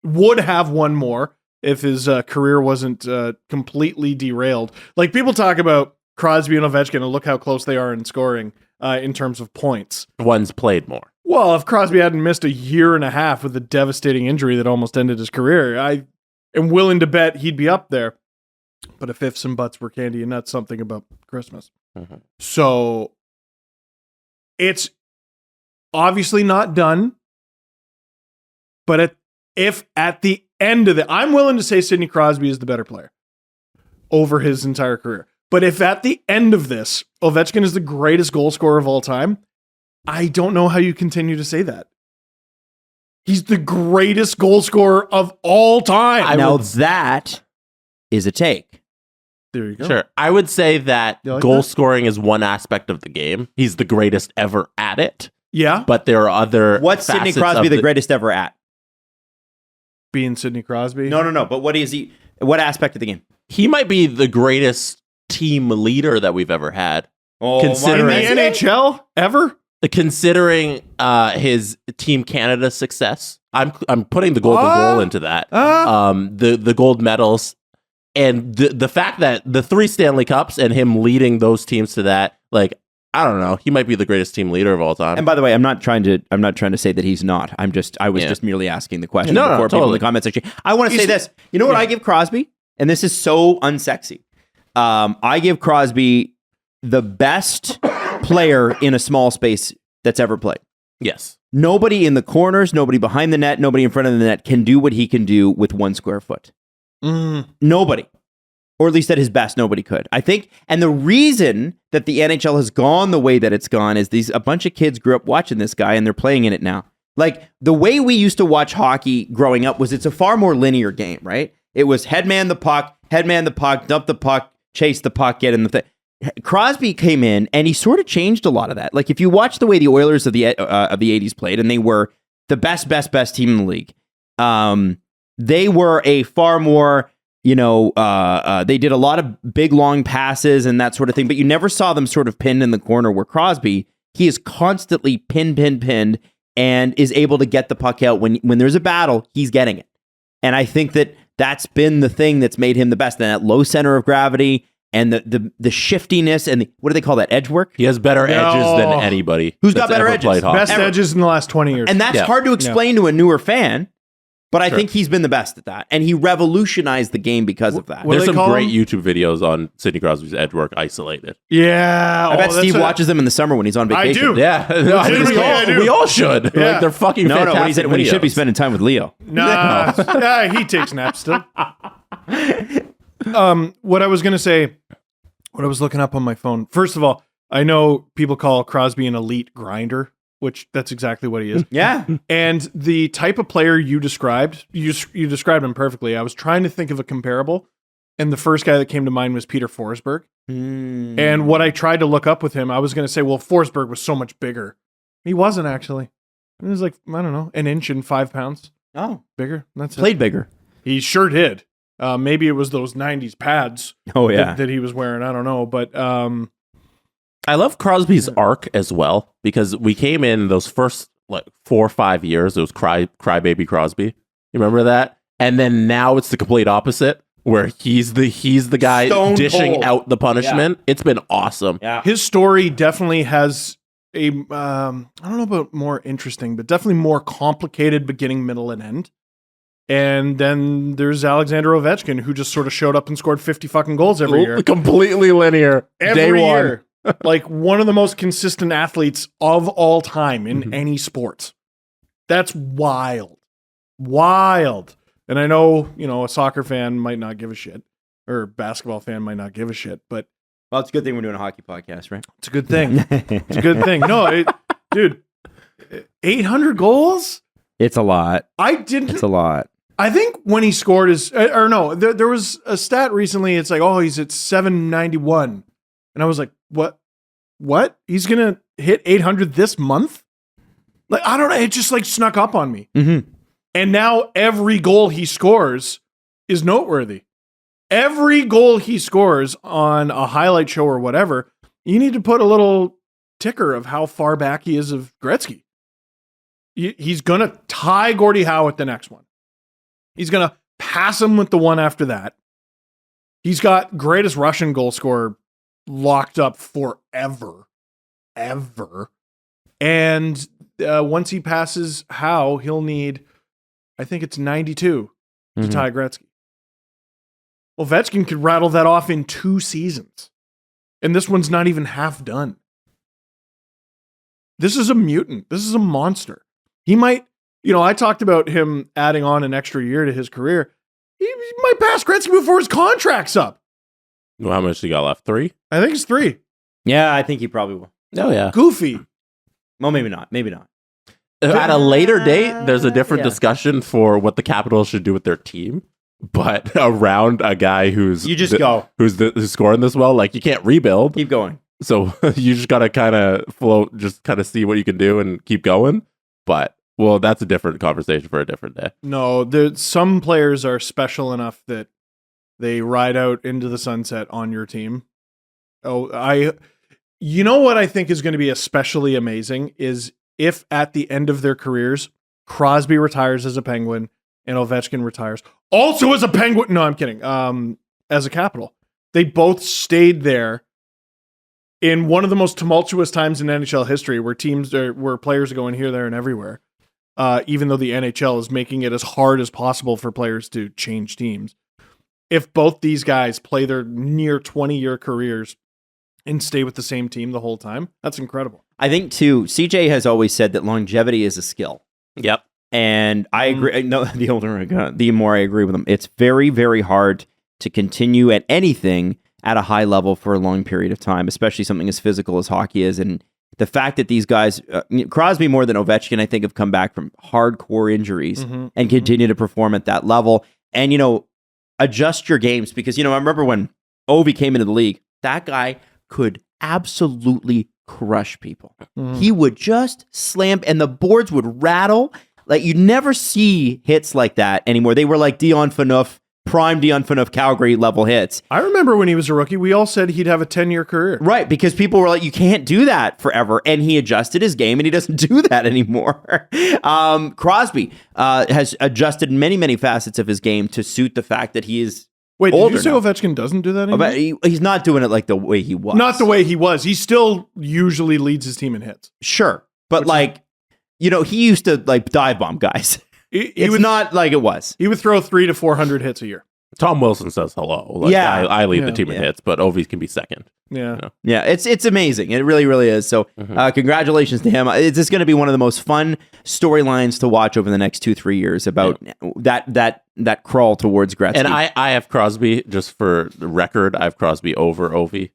Would have won more if his career wasn't completely derailed. Like people talk about Crosby and Ovechkin and look how close they are in scoring in terms of points. One's played more. Well, if Crosby hadn't missed a year and a half with a devastating injury that almost ended his career, I am willing to bet he'd be up there. But if ifs and buts were candy and nuts, something about Christmas. So it's obviously not done. But if at the end of it, I'm willing to say Sidney Crosby is the better player over his entire career. But if at the end of this, Ovechkin is the greatest goal scorer of all time, I don't know how you continue to say that. He's the greatest goal scorer of all time. That is a take. There you go. Sure. I would say that like goal that? scoring is one aspect of the game. He's the greatest ever at it. Yeah. But there are other What's Sidney facets Crosby of the greatest ever at? Being Sidney Crosby? No. But what is he? What aspect of the game? He might be the greatest team leader that we've ever had. In Considering the NHL ever? Considering his Team Canada success, I'm putting the golden goal into that. The gold medals and the fact that the 3 Stanley Cups and him leading those teams to that, like, I don't know, he might be the greatest team leader of all time. And by the way, I'm not trying to say that he's not. I was just merely asking the question before people in the comment section. I want to say this. You know what I give Crosby? And this is so unsexy. I give Crosby the best player in a small space that's ever played. Yes. Nobody in the corners, nobody behind the net, nobody in front of the net can do what he can do with 1 square foot. Nobody. Or at least at his best, nobody could. I think, and the reason that the NHL has gone the way that it's gone is a bunch of kids grew up watching this guy and they're playing in it now. Like, the way we used to watch hockey growing up was it's a far more linear game, right? It was headman the puck, dump the puck, chase the puck, get in the thing. Crosby came in and he sort of changed a lot of that. Like, if you watch the way the Oilers of the 80s played, and they were the best team in the league, they were a far more, they did a lot of big, long passes and that sort of thing, but you never saw them sort of pinned in the corner, where Crosby, he is constantly pinned, and is able to get the puck out. When there's a battle, he's getting it. And I think that's been the thing that's made him the best. And that low center of gravity and the shiftiness and what do they call that? Edge work? He has better edges than anybody. Who's got better edges? Best edges in the last 20 years. And that's hard to explain to a newer fan. But I think he's been the best at that. And he revolutionized the game because of that. There's some great YouTube videos on Sidney Crosby's edge work isolated. Yeah. I bet Steve watches them in the summer when he's on vacation. I do. Yeah. I do. We all should. Yeah. Like, they're fucking fantastic when he videos. should be spending time with Leo. Nah, he takes naps still. What I was going to say, what I was looking up on my phone. First of all, I know people call Crosby an elite grinder, which that's exactly what he is. Yeah. And the type of player you described, you described him perfectly. I was trying to think of a comparable, and the first guy that came to mind was Peter Forsberg. And what I tried to look up with him, I was going to say, well, Forsberg was so much bigger. He wasn't actually. He was like, I don't know, an inch and 5 pounds. Oh, Bigger. That's played it. bigger. He sure did. Maybe it was those 90s pads Oh yeah. that he was wearing. I don't know. But I love Crosby's arc as well, because we came in those first like 4 or 5 years. It was crybaby Crosby. You remember that? And then now it's the complete opposite, where he's the guy Stone dishing cold. out the punishment. It's been awesome. Yeah. his story definitely has a, I don't know about more interesting, but definitely more complicated beginning, middle, and end. And then there's Alexander Ovechkin, who just sort of showed up and scored 50 fucking goals every year. Completely linear. Day Every one. year. Like one of the most consistent athletes of all time in any sports. That's wild. Wild. And I know, a soccer fan might not give a shit, or a basketball fan might not give a shit, but Well, it's a good thing we're doing a hockey podcast, right? it's a good thing. It's a good thing. No, dude, 800 goals? It's a lot. It's a lot. I think when he scored his, or no, there was a stat recently. It's like, oh, he's at 791. And I was like, what? He's going to hit 800 this month? Like, I don't know. It just like snuck up on me. Mm-hmm. And now every goal he scores is noteworthy. Every goal he scores on a highlight show or whatever, you need to put a little ticker of how far back he is of Gretzky. He's going to tie Gordie Howe at the next one. He's going to pass him with the one after that. He's got greatest Russian goal scorer locked up forever. Ever. And once he passes Howe, he'll need, I think it's 92 to tie Gretzky. Ovechkin could rattle that off in 2 seasons. And this one's not even half done. This is a mutant. This is a monster. He might, I talked about him adding on an extra year to his career. He might pass Gretzky before his contract's up. Well, how much do you got left? 3? I think it's 3. Yeah, I think he probably will. Oh, yeah. Goofy. Well, maybe not. Maybe not. At a later date, there's a different Yeah. discussion for what the Capitals should do with their team. But around a guy who's go. who's scoring this well, like you can't rebuild. Keep going. So you just gotta kind of float, just kind of see what you can do and keep going. But that's a different conversation for a different day. No, some players are special enough that they ride out into the sunset on your team. You know what I think is going to be especially amazing is if at the end of their careers, Crosby retires as a Penguin and Ovechkin retires also as a Penguin. No, I'm kidding. As a Capital. They both stayed there in one of the most tumultuous times in NHL history where players are going here, there, and everywhere. Even though the NHL is making it as hard as possible for players to change teams. If both these guys play their near 20-year careers and stay with the same team the whole time, that's incredible. I think, too, CJ has always said that longevity is a skill. Yep. And I agree. No, the older I got, the more I agree with him. It's very, very hard to continue at anything at a high level for a long period of time, especially something as physical as hockey is. And the fact that these guys, Crosby more than Ovechkin, I think, have come back from hardcore injuries and continue to perform at that level. And, adjust your games because, I remember when Ovi came into the league, that guy could absolutely crush people. He would just slam and the boards would rattle. Like you never see hits like that anymore. They were like Dion Phaneuf, prime Dion Phaneuf Calgary level hits. I remember when he was a rookie, we all said he'd have a 10-year career. Right, because people were like, you can't do that forever. And he adjusted his game and he doesn't do that anymore. Crosby has adjusted many, many facets of his game to suit the fact that he is Wait, did older you say now. Ovechkin doesn't do that anymore? He's not doing it like the way he was. Not the way he was. He still usually leads his team in hits. Sure. But he used to like dive bomb guys. He It's would not like it was. He would throw 300 to 400 hits a year. Tom Wilson says hello. Like, Yeah. I lead the Yeah. team in hits, but Ovi can be second. Yeah. Yeah, it's amazing. It really, really is. So congratulations to him. It's just going to be one of the most fun storylines to watch over the next 2-3 years about that crawl towards Gretzky. And I have Crosby, just for the record, I have Crosby over Ovi.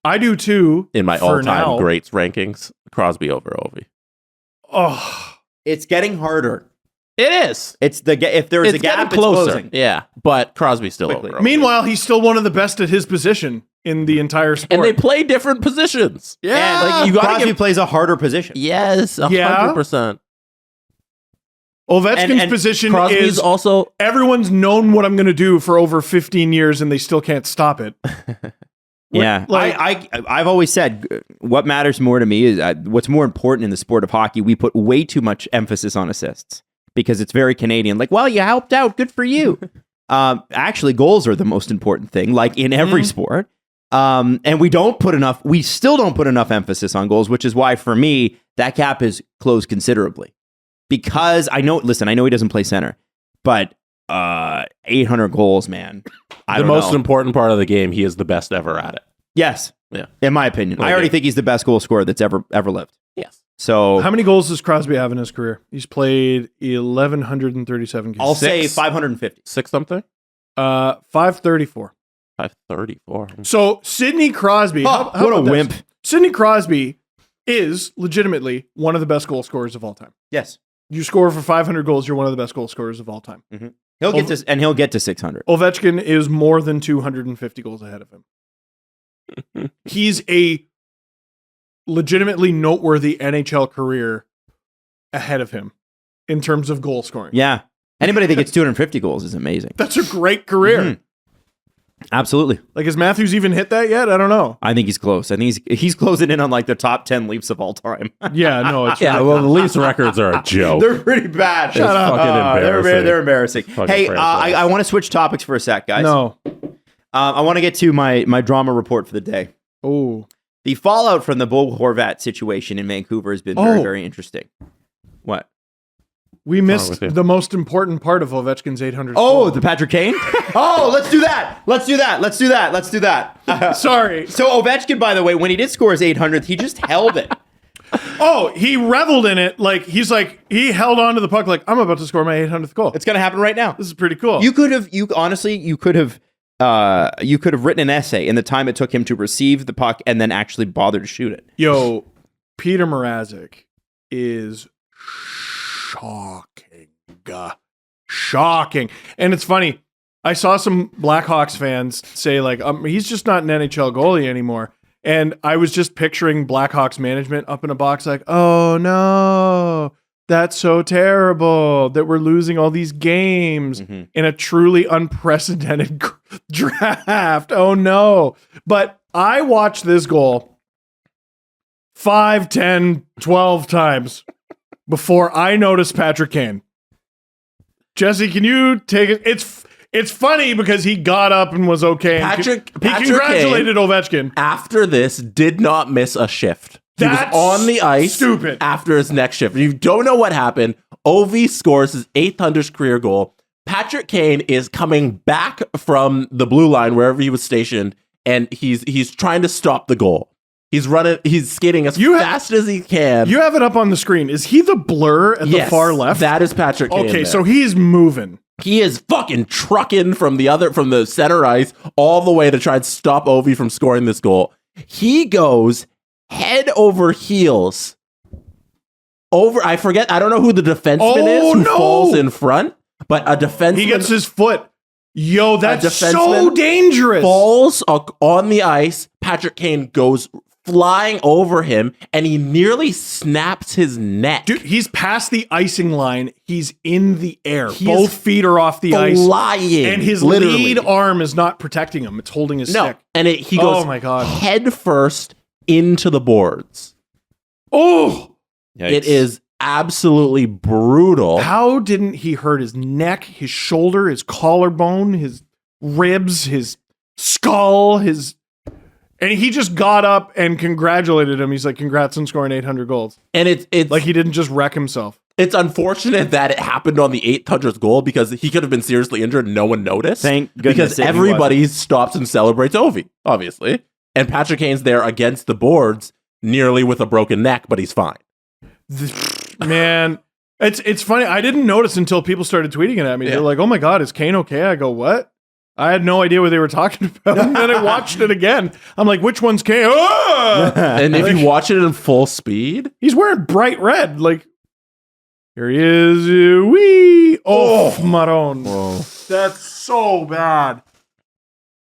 I do too. In my for all-time now. greats rankings, Crosby over Ovi. Oh, it's getting harder. It is. It's if there is a gap, getting closer. it's closing. Yeah, but Crosby's still Quickly. over Ovi. meanwhile, he's still one of the best at his position in the entire sport. And they play different positions. yeah. Like, you gotta Crosby give- plays a harder position. Yes, 100%. Ovechkin's and position Crosby's is also everyone's known what I'm going to do for over 15 years and they still can't stop it. Yeah, Like- I've always said what matters more to me is what's more important in the sport of hockey. We put way too much emphasis on assists because it's very Canadian. Like, well, you helped out, good for you. Actually, goals are the most important thing, like in every sport. And we still don't put enough emphasis on goals, which is why for me that gap is closed considerably. Because I know he doesn't play center, but 800 goals, man. the most important part of the game. He is the best ever at it. Yes. Yeah. In my opinion. I Okay. already think he's the best goal scorer that's ever lived. Yes. So How many goals does Crosby have in his career? He's played 1,137 games. I'll say 550. 6 something? 534. 534. So Sidney Crosby. Oh, what a about this? wimp. Sidney Crosby is legitimately one of the best goal scorers of all time. Yes. You score for 500 goals, you're one of the best goal scorers of all time. He'll get to 600. Ovechkin is more than 250 goals ahead of him. He's a legitimately noteworthy NHL career ahead of him in terms of goal scoring. Yeah. Anybody that gets 250 goals is amazing. That's a great career. Mhm. Absolutely. Like, has Matthews even hit that yet? I don't know. I think he's close. I think he's closing in on like the top 10 leaps of all time. Yeah, no, it's Yeah, well, the Leafs records are a joke. They're pretty bad. It's fucking embarrassing. They're embarrassing. Fucking Hey, franchise. I want to switch topics for a sec, guys. no. I want to get to my drama report for the day. Oh, The fallout from the Bo Horvat situation in Vancouver has been very, Oh. very interesting. What? we with missed you? the most important part of Ovechkin's 800. Oh, the Patrick Kane? Oh, let's do that. Let's do that. sorry. So Ovechkin, by the way, when he did score his 800th, he just held it. Oh, he reveled in it. Like, he held on to the puck like, I'm about to score my 800th goal. It's going to happen right now. This is pretty cool. You could have written an essay in the time it took him to receive the puck and then actually bother to shoot it. Yo, Peter Mrazek is shocking. And it's funny. I saw some Blackhawks fans say like, he's just not an NHL goalie anymore. And I was just picturing Blackhawks management up in a box like, oh no, that's so terrible that we're losing all these games in a truly unprecedented draft. Oh no. But I watched this goal 5, 10, 12 times before I noticed Patrick Kane. Jesse, can you take it? It's funny because he got up and was okay. Patrick he congratulated Ovechkin. After this, did not miss a shift. He That's was on the ice stupid. after his next shift. If you don't know what happened, Ovi scores his 800th career goal. Patrick Kane is coming back from the blue line, wherever he was stationed, and he's trying to stop the goal. He's skating as fast as he can. You have it up on the screen. Is he the blur at the far left? That is Patrick Kane. Okay, there. so he's moving. He is fucking trucking from the center ice all the way to try and stop Ovi from scoring this goal. He goes head over heels over. I don't know who the defenseman is who falls in front, but a defenseman. He gets his foot. Yo, that's so defenseman dangerous. falls on the ice. Patrick Kane goes flying over him, and he nearly snaps his neck. Dude, he's past the icing line. He's in the air. He Both is feet are off the ice. flying, And his literally. lead arm is not protecting him. It's holding his stick. And he goes Oh my God. head first into the boards. Oh! It is absolutely brutal. How didn't he hurt his neck, his shoulder, his collarbone, his ribs, his skull, and he just got up and congratulated him. He's like, congrats on scoring 800 goals. And it's Like he didn't just wreck himself. It's unfortunate that it happened on the 800th goal because he could have been seriously injured and no one noticed. Thank goodness because everybody stops and celebrates Ovi, obviously. And Patrick Kane's there against the boards, nearly with a broken neck, but he's fine. Man, it's funny. I didn't notice until people started tweeting it at me. Yeah. They're like, "Oh my God, is Kane okay?" I go, "What?" I had no idea what they were talking about. And then I watched it again. I'm like, "Which one's Kane?" Ah! And if you watch it in full speed, He's wearing bright red. Like, here he is. Maron. That's so bad.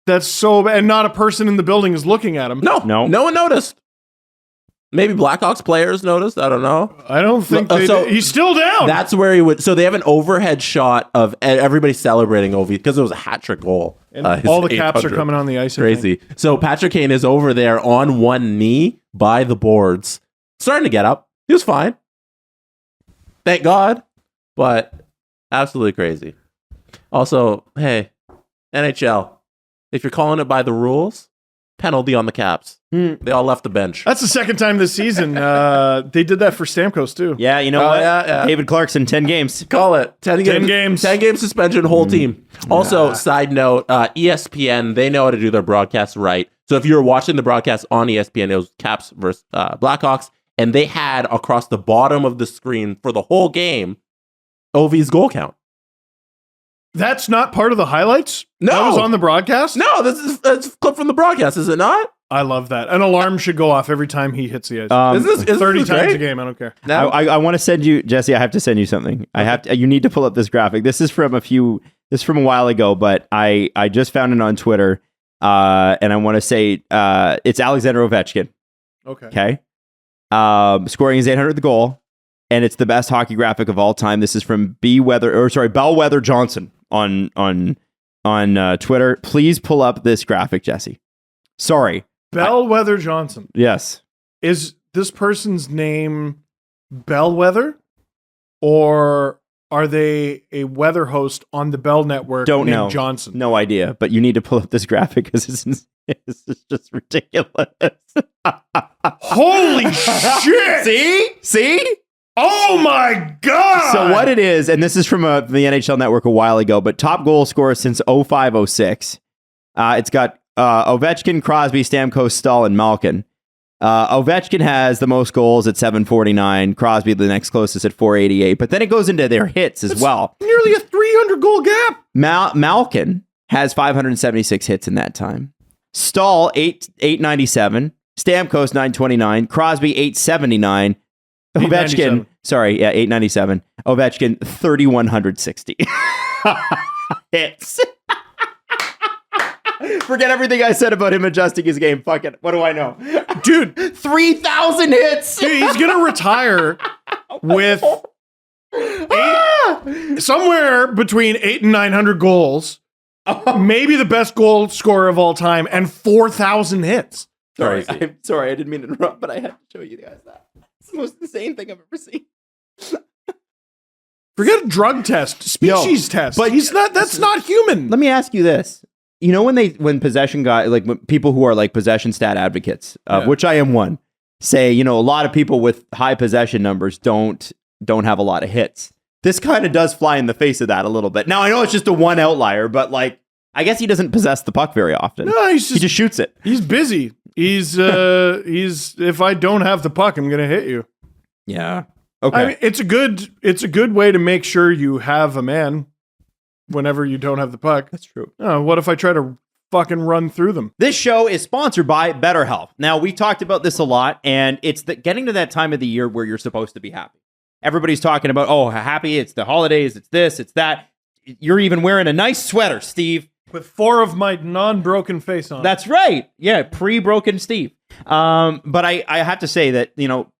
That's so bad. And not a person in the building is looking at him. no one noticed. Maybe Blackhawks players noticed. I don't know. I don't think So- he's still down. That's where he would. So they have an overhead shot of everybody celebrating Ovi because it was a hat trick goal. and His all the caps are 800. coming on the ice. I think. Crazy. So Patrick Kane is over there on one knee by the boards, starting to get up. He was fine. Thank God. But absolutely crazy. Also, hey, NHL, if you're calling it by the rules, penalty on the Caps. They all left the bench. That's the second time this season. They did that for Stamkos too. Yeah, you know what? yeah. David Clarkson, 10 games. Call it 10 games. 10 game suspension, whole team. Also, side note, ESPN, they know how to do their broadcasts right. So if you were watching the broadcast on ESPN, it was Caps versus Blackhawks, and they had across the bottom of the screen for the whole game Ovi's goal count. That's not part of the highlights? No. That was on the broadcast? No, that's a clip from the broadcast, is it not? I love that. An alarm should go off every time he hits the ice. Is 30 this times great? a game. I don't care. No? I want to send you, Jesse. I have to send you something. I have to. You need to pull up this graphic. This is from a while ago, but I just found it on Twitter, and I want to say it's Alexander Ovechkin. Okay. Okay, scoring his 800th goal, and it's the best hockey graphic of all time. This is from Bellwether Johnson on Twitter. Please pull up this graphic, Jesse. Sorry. Bellwether Johnson. Yes. Is this person's name Bellwether? Or are they a weather host on the Bell Network Don't named know. Johnson? No idea, but you need to pull up this graphic because this is just ridiculous. Holy shit! See? Oh my God! So what it is, and this is from the NHL Network a while ago, but top goal scorer since 05-06. It's got Ovechkin, Crosby, Stamkos, Stahl, and Malkin. Ovechkin has the most goals at 749. Crosby the next closest at 488. But then it goes into their hits as well. Nearly a 300 goal gap. Malkin has 576 hits in that time. Stahl 897. Stamkos 929. Crosby 879. Ovechkin, 897. Ovechkin 3160 hits. Forget everything I said about him adjusting his game. Fuck it. What do I know? Dude, 3,000 hits. Dude, he's going to retire with somewhere between 800 and 900 goals. Maybe the best goal scorer of all time and 4,000 hits. Sorry, I'm sorry. I didn't mean to interrupt, but I had to show you guys that. It's the most insane thing I've ever seen. Forget a drug test, species test. but That's not human. Let me ask you this. You know when possession guy, like when people who are like possession stat advocates, which I am one, say, a lot of people with high possession numbers don't have a lot of hits. This kind of does fly in the face of that a little bit. Now I know it's just a one outlier, but like I guess he doesn't possess the puck very often. No, he just shoots it. He's busy. He's if I don't have the puck, I'm gonna hit you. Yeah. Okay. I mean, it's a good way to make sure you have a man whenever you don't have the puck. That's true. Oh, what if I try to fucking run through them? This show is sponsored by BetterHelp. Now, we talked about this a lot, and it's getting to that time of the year where you're supposed to be happy. Everybody's talking about, happy, it's the holidays, it's this, it's that. You're even wearing a nice sweater, Steve. With 4 of my non-broken face on. That's right. Yeah, pre-broken Steve. But I have to say that,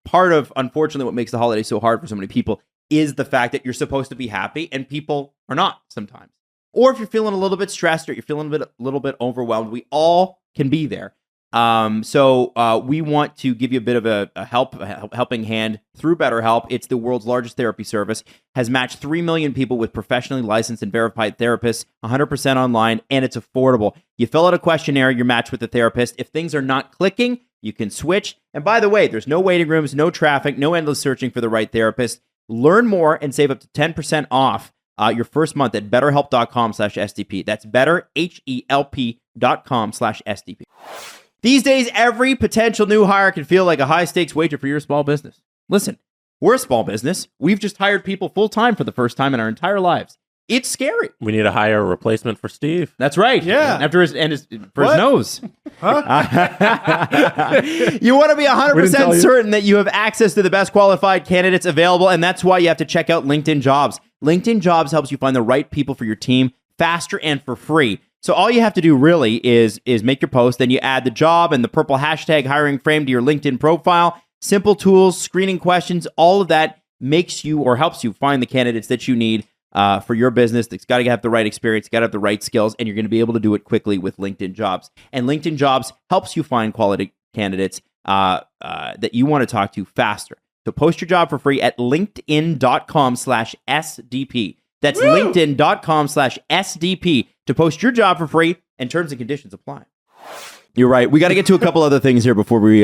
part of, unfortunately, what makes the holidays so hard for so many people is the fact that you're supposed to be happy and people are not sometimes. Or if you're feeling a little bit stressed or you're feeling a little bit overwhelmed, we all can be there. So we want to give you a bit of a helping hand through BetterHelp. It's the world's largest therapy service, has matched 3 million people with professionally licensed and verified therapists, 100% online, and it's affordable. You fill out a questionnaire, you're matched with a therapist. If things are not clicking, you can switch. And by the way, there's no waiting rooms, no traffic, no endless searching for the right therapist. Learn more and save up to 10% off your first month at betterhelp.com/SDP. That's betterhelp.com/SDP. These days, every potential new hire can feel like a high-stakes wager for your small business. Listen, we're a small business. We've just hired people full-time for the first time in our entire lives. It's scary. We need to hire a replacement for Steve. That's right. Yeah. After his nose. Huh? You want to be We didn't 100% tell you. certain that you have access to the best qualified candidates available, and that's why you have to check out LinkedIn Jobs. LinkedIn Jobs helps you find the right people for your team faster and for free. So all you have to do really is make your post, then you add the job and the purple hashtag hiring frame to your LinkedIn profile. Simple tools, screening questions, all of that makes you or helps you find the candidates that you need for your business. It's got to have the right experience, got to have the right skills, and you're going to be able to do it quickly with LinkedIn Jobs. And LinkedIn Jobs helps you find quality candidates that you want to talk to faster. So post your job for free at linkedin.com/SDP. That's linkedin.com/SDP to post your job for free, and terms and conditions apply. You're right. We got to get to a couple other things here before we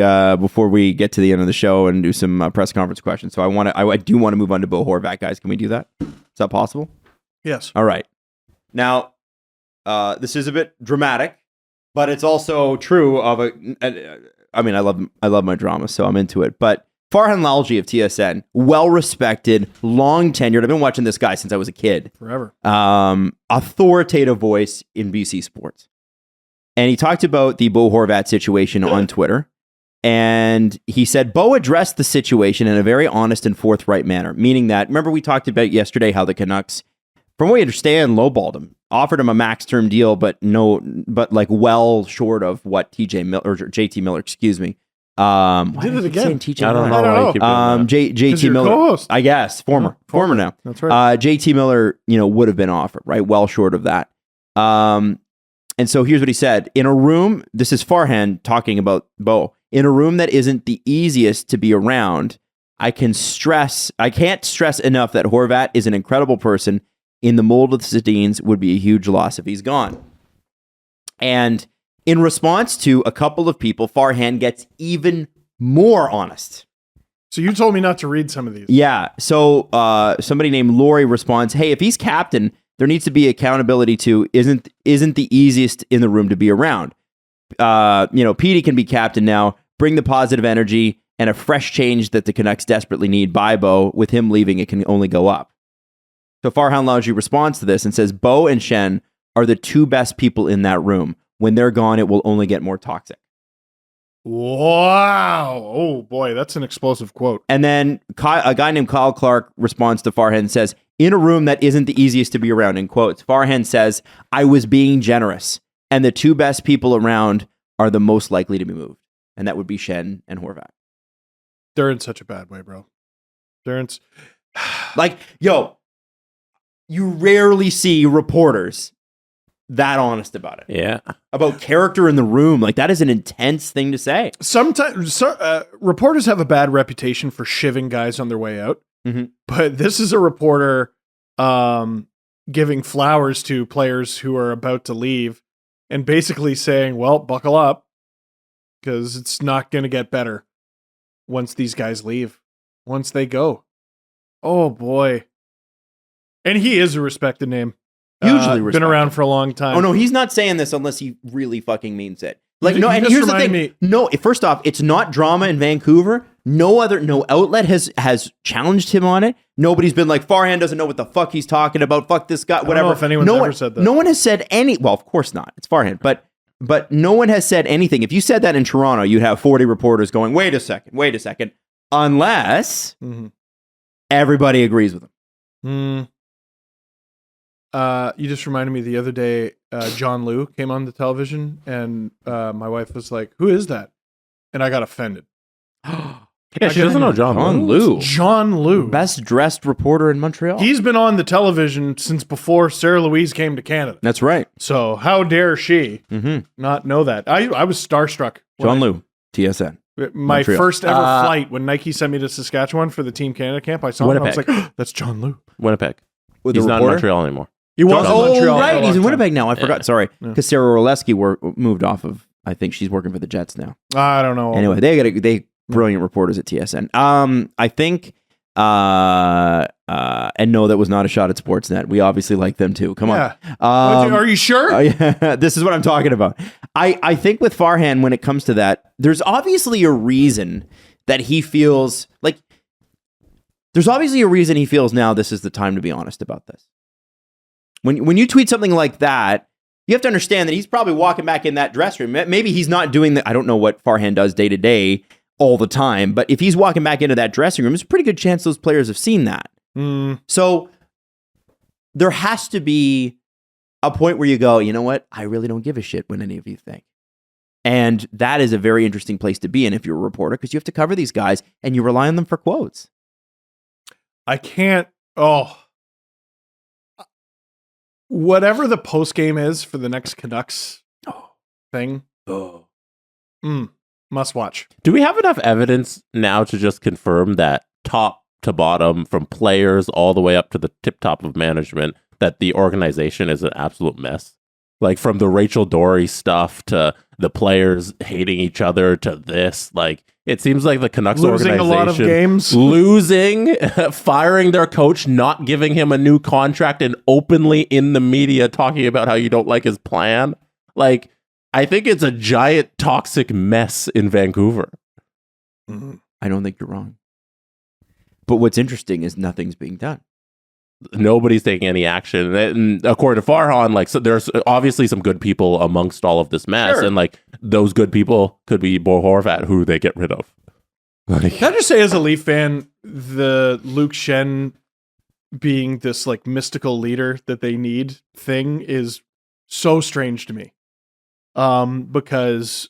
get to the end of the show and do some press conference questions. So I do want to move on to Bo Horvat, guys. Can we do that? Is that possible? Yes. All right. Now, this is a bit dramatic, but it's also true of I mean, I love my drama, so I'm into it. But Farhan Lalji of TSN, well-respected, long-tenured. I've been watching this guy since I was a kid. Forever. Authoritative voice in BC sports. And he talked about the Bo Horvat situation on Twitter. And he said, Bo addressed the situation in a very honest and forthright manner, meaning that, remember we talked about yesterday how the Canucks, from what we understand, lowballed him, offered him a max term deal, but like well short of what JT Miller, excuse me. Did it again. I don't know. Why you keep doing that. JT your Miller, co-host. I guess, former now. That's right. JT Miller, would have been offered, right? Well short of that. And so here's what he said. In a room, this is Farhan talking about Bo. In a room that isn't the easiest to be around, I can't stress enough that Horvat is an incredible person. In the mold of the Sedins, would be a huge loss if he's gone. And in response to a couple of people, Farhan gets even more honest. So you told me not to read some of these. Yeah. So somebody named Lori responds, hey, if he's captain, there needs to be accountability to isn't the easiest in the room to be around. Petey can be captain now. Bring the positive energy and a fresh change that the Canucks desperately need by Bo. With him leaving, it can only go up. So Farhan Lalji responds to this and says, Bo and Shen are the two best people in that room. When they're gone, it will only get more toxic. Wow. Oh, boy. That's an explosive quote. And then a guy named Kyle Clark responds to Farhan and says, in a room that isn't the easiest to be around, in quotes, Farhan says, I was being generous, and the two best people around are the most likely to be moved. And that would be Shen and Horvat. They're in such a bad way, bro. You rarely see reporters that honest about it. Yeah. About character in the room. Like, that is an intense thing to say. Sometimes reporters have a bad reputation for shivving guys on their way out. Mm-hmm. But this is a reporter giving flowers to players who are about to leave and basically saying, well, buckle up because it's not going to get better once these guys leave, once they go. Oh, boy. And he is a respected name. Hugely respected. Been around for a long time. Oh, no, he's not saying this unless he really fucking means it. Like, You no, and just here's the reminded thing. No, first off, it's not drama in Vancouver. No outlet has challenged him on it. Nobody's been like, Farhan doesn't know what the fuck he's talking about. Fuck this guy, whatever. I don't know if anyone's ever said that. No one has said any. Well, of course not. It's Farhan, but no one has said anything. If you said that in Toronto, you'd have 40 reporters going, wait a second, unless everybody agrees with him. You just reminded me the other day, John Liu came on the television and my wife was like, who is that? And I got offended. Yeah, she doesn't know John Liu. John Liu. Best dressed reporter in Montreal. He's been on the television since before Sarah Louise came to Canada. That's right. So how dare she not know that? I was starstruck. John Liu, TSN. My Montreal. first ever flight when Nike sent me to Saskatchewan for the Team Canada camp, I saw him and I was like, oh, that's John Liu. Winnipeg. With He's the not in reporter? Montreal anymore. He was in Montreal. for a Right. long He's in time. Winnipeg now. I forgot. Sorry. Because Sarah Orlesky moved off of, I think she's working for the Jets now. I don't know. Anyway, they brilliant reporters at TSN. I think And no, that was not a shot at Sportsnet. We obviously like them too. Come on. Are you sure? Yeah, this is what I'm talking about. I think with Farhan, when it comes to that, there's obviously a reason that he feels like now this is the time to be honest about this. When you tweet something like that, you have to understand that he's probably walking back in that dressing room. Maybe he's not doing I don't know what Farhan does day to day all the time, but if he's walking back into that dressing room, there's a pretty good chance those players have seen that. So there has to be a point where you go, you know what? I really don't give a shit what any of you think. And that is a very interesting place to be in if you're a reporter, because you have to cover these guys and you rely on them for quotes. I can't. Whatever the post game is for the next Canucks thing. Must watch. Do we have enough evidence now to just confirm that top to bottom, from players all the way up to the tip top of management, that the organization is an absolute mess? Like from the Rachel Dory stuff to the players hating each other to this, like it seems like the Canucks losing organization a lot of games, losing, firing their coach, not giving him a new contract, and openly in the media talking about how you don't like his plan. Like, I think it's a giant toxic mess in Vancouver. I don't think you're wrong. But what's interesting is nothing's being done. Nobody's taking any action. And according to Farhan, like, so there's obviously some good people amongst all of this mess. Sure. And like those good people could be Bo Horvat, who they get rid of. Like, can I just say, as a Leaf fan, the Luke Shen being this like mystical leader that they need thing is so strange to me. Because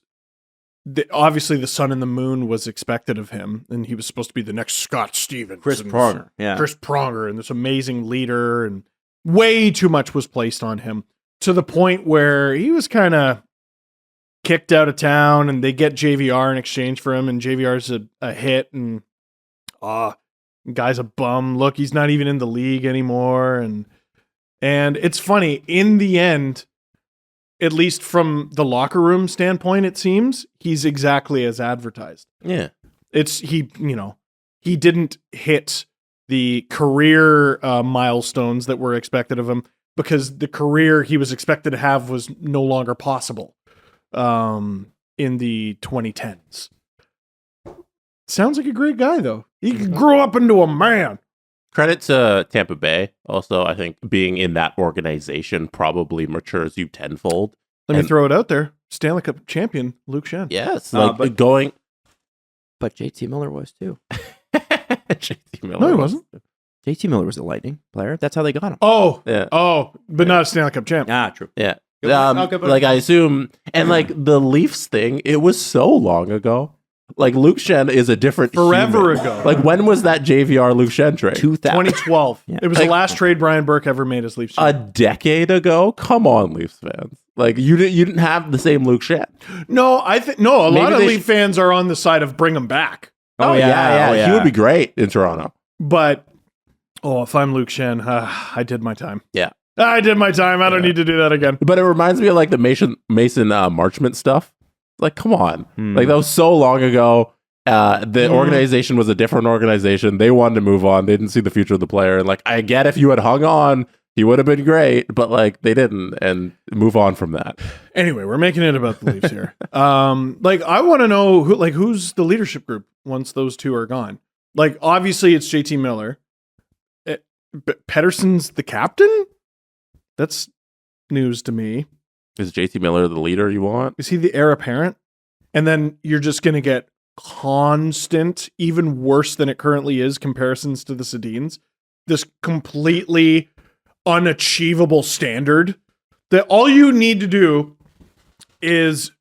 obviously the sun and the moon was expected of him, and he was supposed to be the next Scott Stevens, Chris Pronger, and this amazing leader, and way too much was placed on him to the point where he was kind of kicked out of town, and they get JVR in exchange for him, and JVR's a hit, and guy's a bum. Look, he's not even in the league anymore, and it's funny, in the end, at least from the locker room standpoint, it seems he's exactly as advertised. yeah. He didn't hit the career milestones that were expected of him, because the career he was expected to have was no longer possible in the 2010s. Sounds like a great guy, though. He grew up into a man. Credit to Tampa Bay. Also, I think being in that organization probably matures you tenfold. Let me throw it out there. Stanley Cup champion, Luke Shen. Yes. But going. But JT Miller was too. JT Miller. No, he wasn't. JT Miller was a Lightning player. That's how they got him. Oh, Yeah. But not a Stanley Cup champ. True. Yeah. Good Like, I assume, and like the Leafs thing, it was so long ago. Like, Luke Shen is a different Forever human. ago. Like, when was that JVR Luke Shen trade? 2012. Yeah. It was the last trade Brian Burke ever made as Leafs. A decade ago? Come on, Leafs fans. Like, you didn't have the same Luke Shen. No, a Maybe lot of they Leaf fans are on the side of bring him back. Oh, yeah. He would be great in Toronto. But, if I'm Luke Shen, I did my time. Yeah. I did my time. I don't need to do that again. But it reminds me of like the Mason Marchment stuff. Like, come on. Like, that was so long ago. The organization was a different organization. They wanted to move on. They didn't see the future of the player. And like, I get if you had hung on, he would have been great, but like they didn't, and move on from that. Anyway, we're making it about the Leafs here. Like, I want to know who's the leadership group once those two are gone. Like, obviously it's JT Miller. Pettersson's the captain? That's news to me. Is JT Miller the leader you want? Is he the heir apparent? And then you're just going to get constant, even worse than it currently is, comparisons to the Sedins. This completely unachievable standard that all you need to do is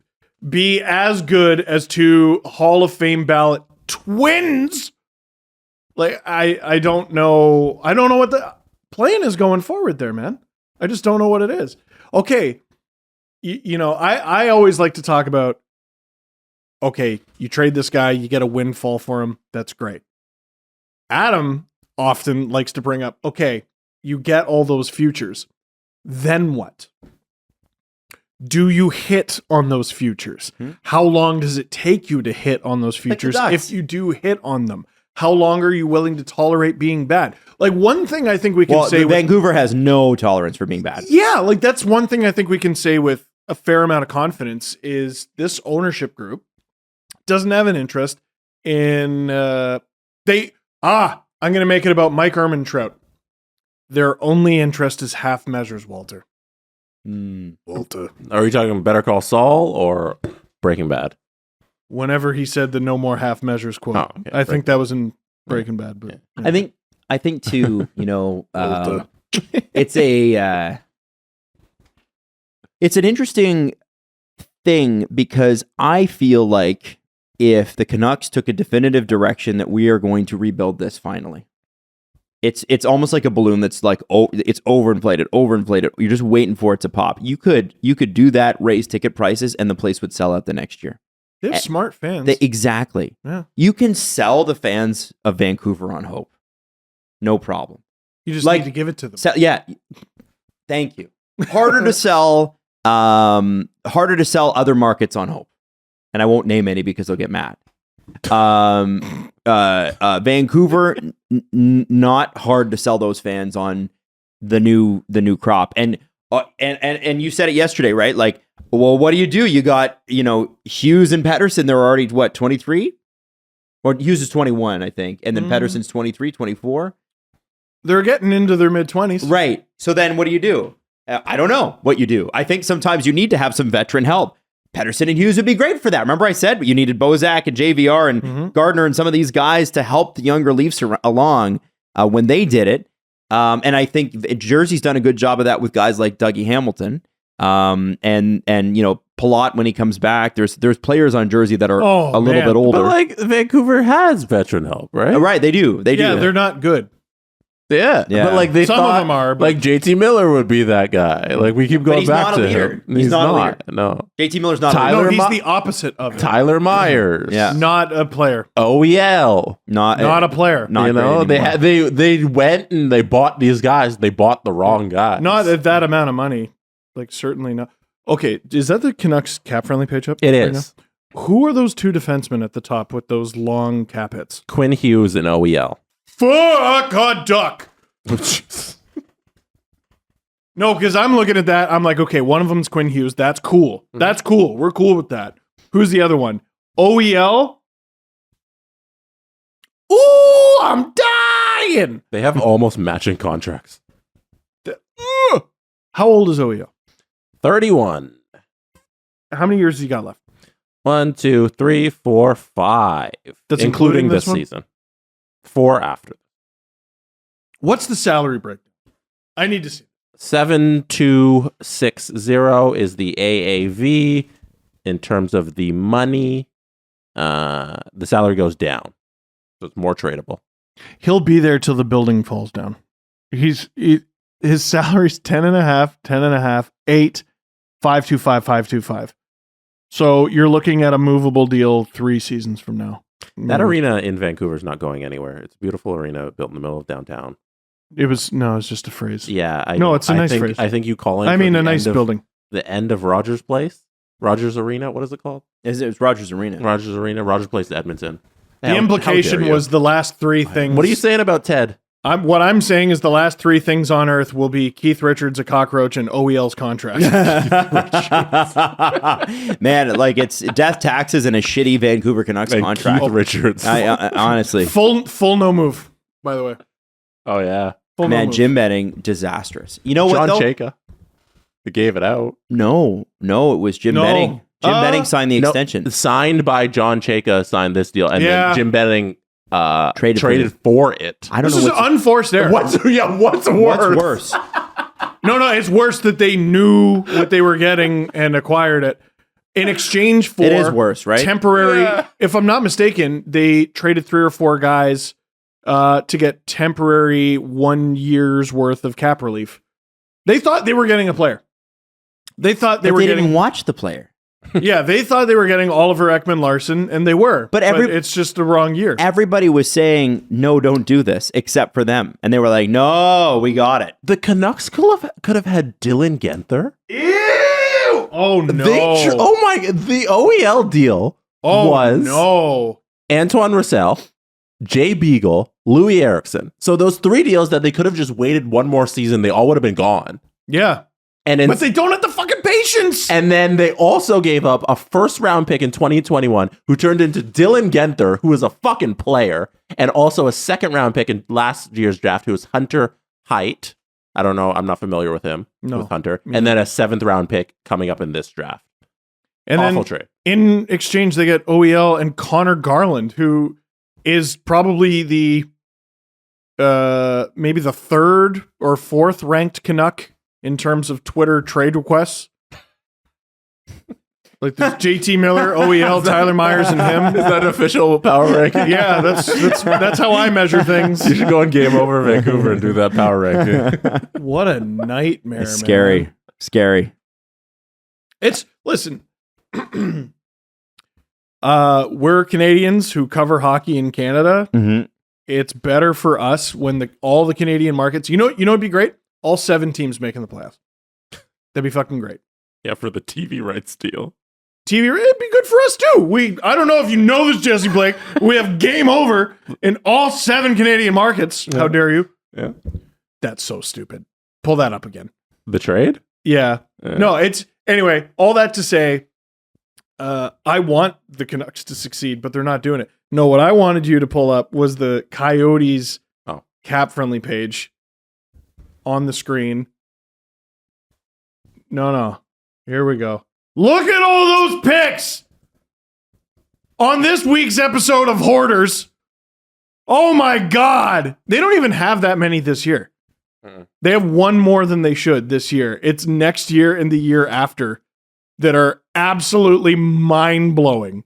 be as good as two Hall of Fame ballot twins. Like, I don't know. I don't know what the plan is going forward there, man. I just don't know what it is. Okay. I always like to talk about, okay, you trade this guy, you get a windfall for him. That's great. Adam often likes to bring up, okay, you get all those futures. Then what? Do you hit on those futures? How long does it take you to hit on those futures if you do hit on them? How long are you willing to tolerate being bad? Like, one thing I think we can say... Vancouver has no tolerance for being bad. Yeah, like, that's one thing I think we can say with a fair amount of confidence is this ownership group doesn't have an interest in... I'm going to make it about Mike Ehrmantraut. Their only interest is half measures, Walter. Walter. Are we talking Better Call Saul or Breaking Bad? Whenever he said the no more half measures quote. Oh, okay. I think that was in Breaking Bad. But I think too, it's an interesting thing because I feel like if the Canucks took a definitive direction that we are going to rebuild this finally, it's almost like a balloon that's like, it's overinflated. You're just waiting for it to pop. You could do that, raise ticket prices, and the place would sell out the next year. They have smart fans. Exactly. Yeah. You can sell the fans of Vancouver on hope. No problem. You just need to give it to them. Thank you. Harder to sell other markets on hope. And I won't name any because they'll get mad. Vancouver, not hard to sell those fans on the new crop. And you said it yesterday, right? Like, well, what do? You got, Hughes and Pettersson, they're already, 23? Or Hughes is 21, I think. And then Pettersson's 23, 24. They're getting into their mid-20s. Right. So then what do? I don't know what you do. I think sometimes you need to have some veteran help. Pettersson and Hughes would be great for that. Remember I said you needed Bozak and JVR and Gardner and some of these guys to help the younger Leafs along when they did it. And I think Jersey's done a good job of that with guys like Dougie Hamilton. And Palat when he comes back. There's players on Jersey that are a little bit older. But like Vancouver has veteran help, right? Right, they do. Yeah, they're not good. Yeah, but like Some of them are, but... like JT Miller would be that guy. Like we keep going back to him. He's not a leader. No, JT Miller's not Tyler a leader. No, he's the opposite of it. Tyler Myers. Yeah. Not a player. OEL. Not a player. Not they went and they bought these guys. They bought the wrong guys. Not at that amount of money. Like certainly not. Okay, is that the Canucks cap friendly page up? It is. Now? Who are those two defensemen at the top with those long cap hits? Quinn Hughes and OEL. Fuck a duck. No, because I'm looking at that. I'm like, okay, one of them's Quinn Hughes. That's cool. That's cool. We're cool with that. Who's the other one? OEL? Ooh, I'm dying. They have almost matching contracts. How old is OEL? 31. How many years has he got left? 1, 2, 3, 4, 5. That's including this one? season. 4 after. What's the salary breakdown? I need to see. 7260 is the AAV. In terms of the money, the salary goes down. So it's more tradable. He'll be there till the building falls down. His salary's 10.5, 8, 525, 525. So you're looking at a movable deal 3 seasons from now. That arena in Vancouver is not going anywhere. It's a beautiful arena built in the middle of downtown. It's just a phrase. Yeah. It's a nice phrase. I think you call it. I mean, a nice building. The end of Rogers Place. Rogers Arena. What is it called? It's Rogers Arena. Rogers Arena. Rogers Place, Edmonton. The implication was the last 3 things. What are you saying about Ted? What I'm saying is the last 3 things on earth will be Keith Richards, a cockroach, and OEL's contract. Man, like it's death, taxes, and a shitty Vancouver Canucks contract. Keith Richards. I honestly. Full no move, by the way. Oh, yeah. Man, Jim Benning, disastrous. You know what, John Chayka. They gave it out. No, it was Jim Benning. Jim Benning signed the extension. Signed by John Chayka, signed this deal. And then Jim Benning traded for it. I don't know. This is unforced error. What's worse? No, it's worse that they knew what they were getting and acquired it. In exchange for it is worse, right? Temporary. Yeah. If I'm not mistaken, they traded 3 or 4 guys to get temporary 1 year's worth of cap relief. They thought they were getting a player. They thought they were getting. Didn't even watch the player. Yeah, they thought they were getting Oliver Ekman-Larsson, and they were. But it's just the wrong year. Everybody was saying, no, don't do this, except for them. And they were like, no, we got it. The Canucks could have had Dylan Genther. Ew! Oh, no. The OEL deal was Antoine Roussel, Jay Beagle, Louis Eriksson. So those 3 deals that they could have just waited one more season, they all would have been gone. Yeah. But they don't have the fucking patience. And then they also gave up a first-round pick in 2021 who turned into Dylan Genther, who is a fucking player, and also a second-round pick in last year's draft who was Hunter Height. I don't know. I'm not familiar with him, with Hunter. And then a 7th-round pick coming up in this draft. And Awful then trade. In exchange, they get OEL and Connor Garland, who is probably the maybe the 3rd or 4th ranked Canuck in terms of Twitter trade requests. Like there's JT Miller, OEL, Tyler Myers, and him. Is that an official power ranking? Yeah, that's how I measure things. You should go on Game Over Vancouver and do that power ranking. What a nightmare, It's scary. man. Scary. Listen. We're Canadians who cover hockey in Canada. Mm-hmm. It's better for us when all the Canadian markets. You know, it'd be great. All 7 teams making the playoffs. That'd be fucking great. Yeah, for the TV rights deal. It'd be good for us too. I don't know if you know this, Jesse Blake. We have Game Over in all 7 Canadian markets. Yeah. How dare you? Yeah. That's so stupid. Pull that up again. The trade? Yeah. No, anyway, all that to say, I want the Canucks to succeed, but they're not doing it. No, what I wanted you to pull up was the Coyotes cap-friendly page on the screen. No. Here we go. Look at all those picks on this week's episode of Hoarders. Oh my God. They don't even have that many this year. They have 1 more than they should this year. It's next year and the year after that are absolutely mind-blowing.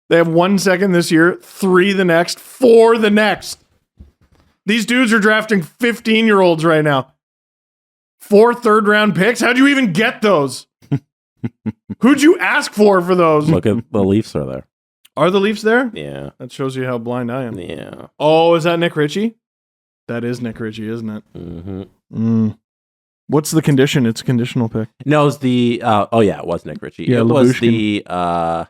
They have 1 second this year, 3 the next, 4 the next. These dudes are drafting 15-year-olds right now. 4 third-round picks? How'd you even get those? Who'd you ask for those? Look at the Leafs are there. Are the Leafs there? Yeah. That shows you how blind I am. Yeah. Oh, is that Nick Ritchie? That is Nick Ritchie, isn't it? Mm-hmm. What's the condition? It's a conditional pick. No, it's the... it was Nick Ritchie. Yeah, it Labushkin. was the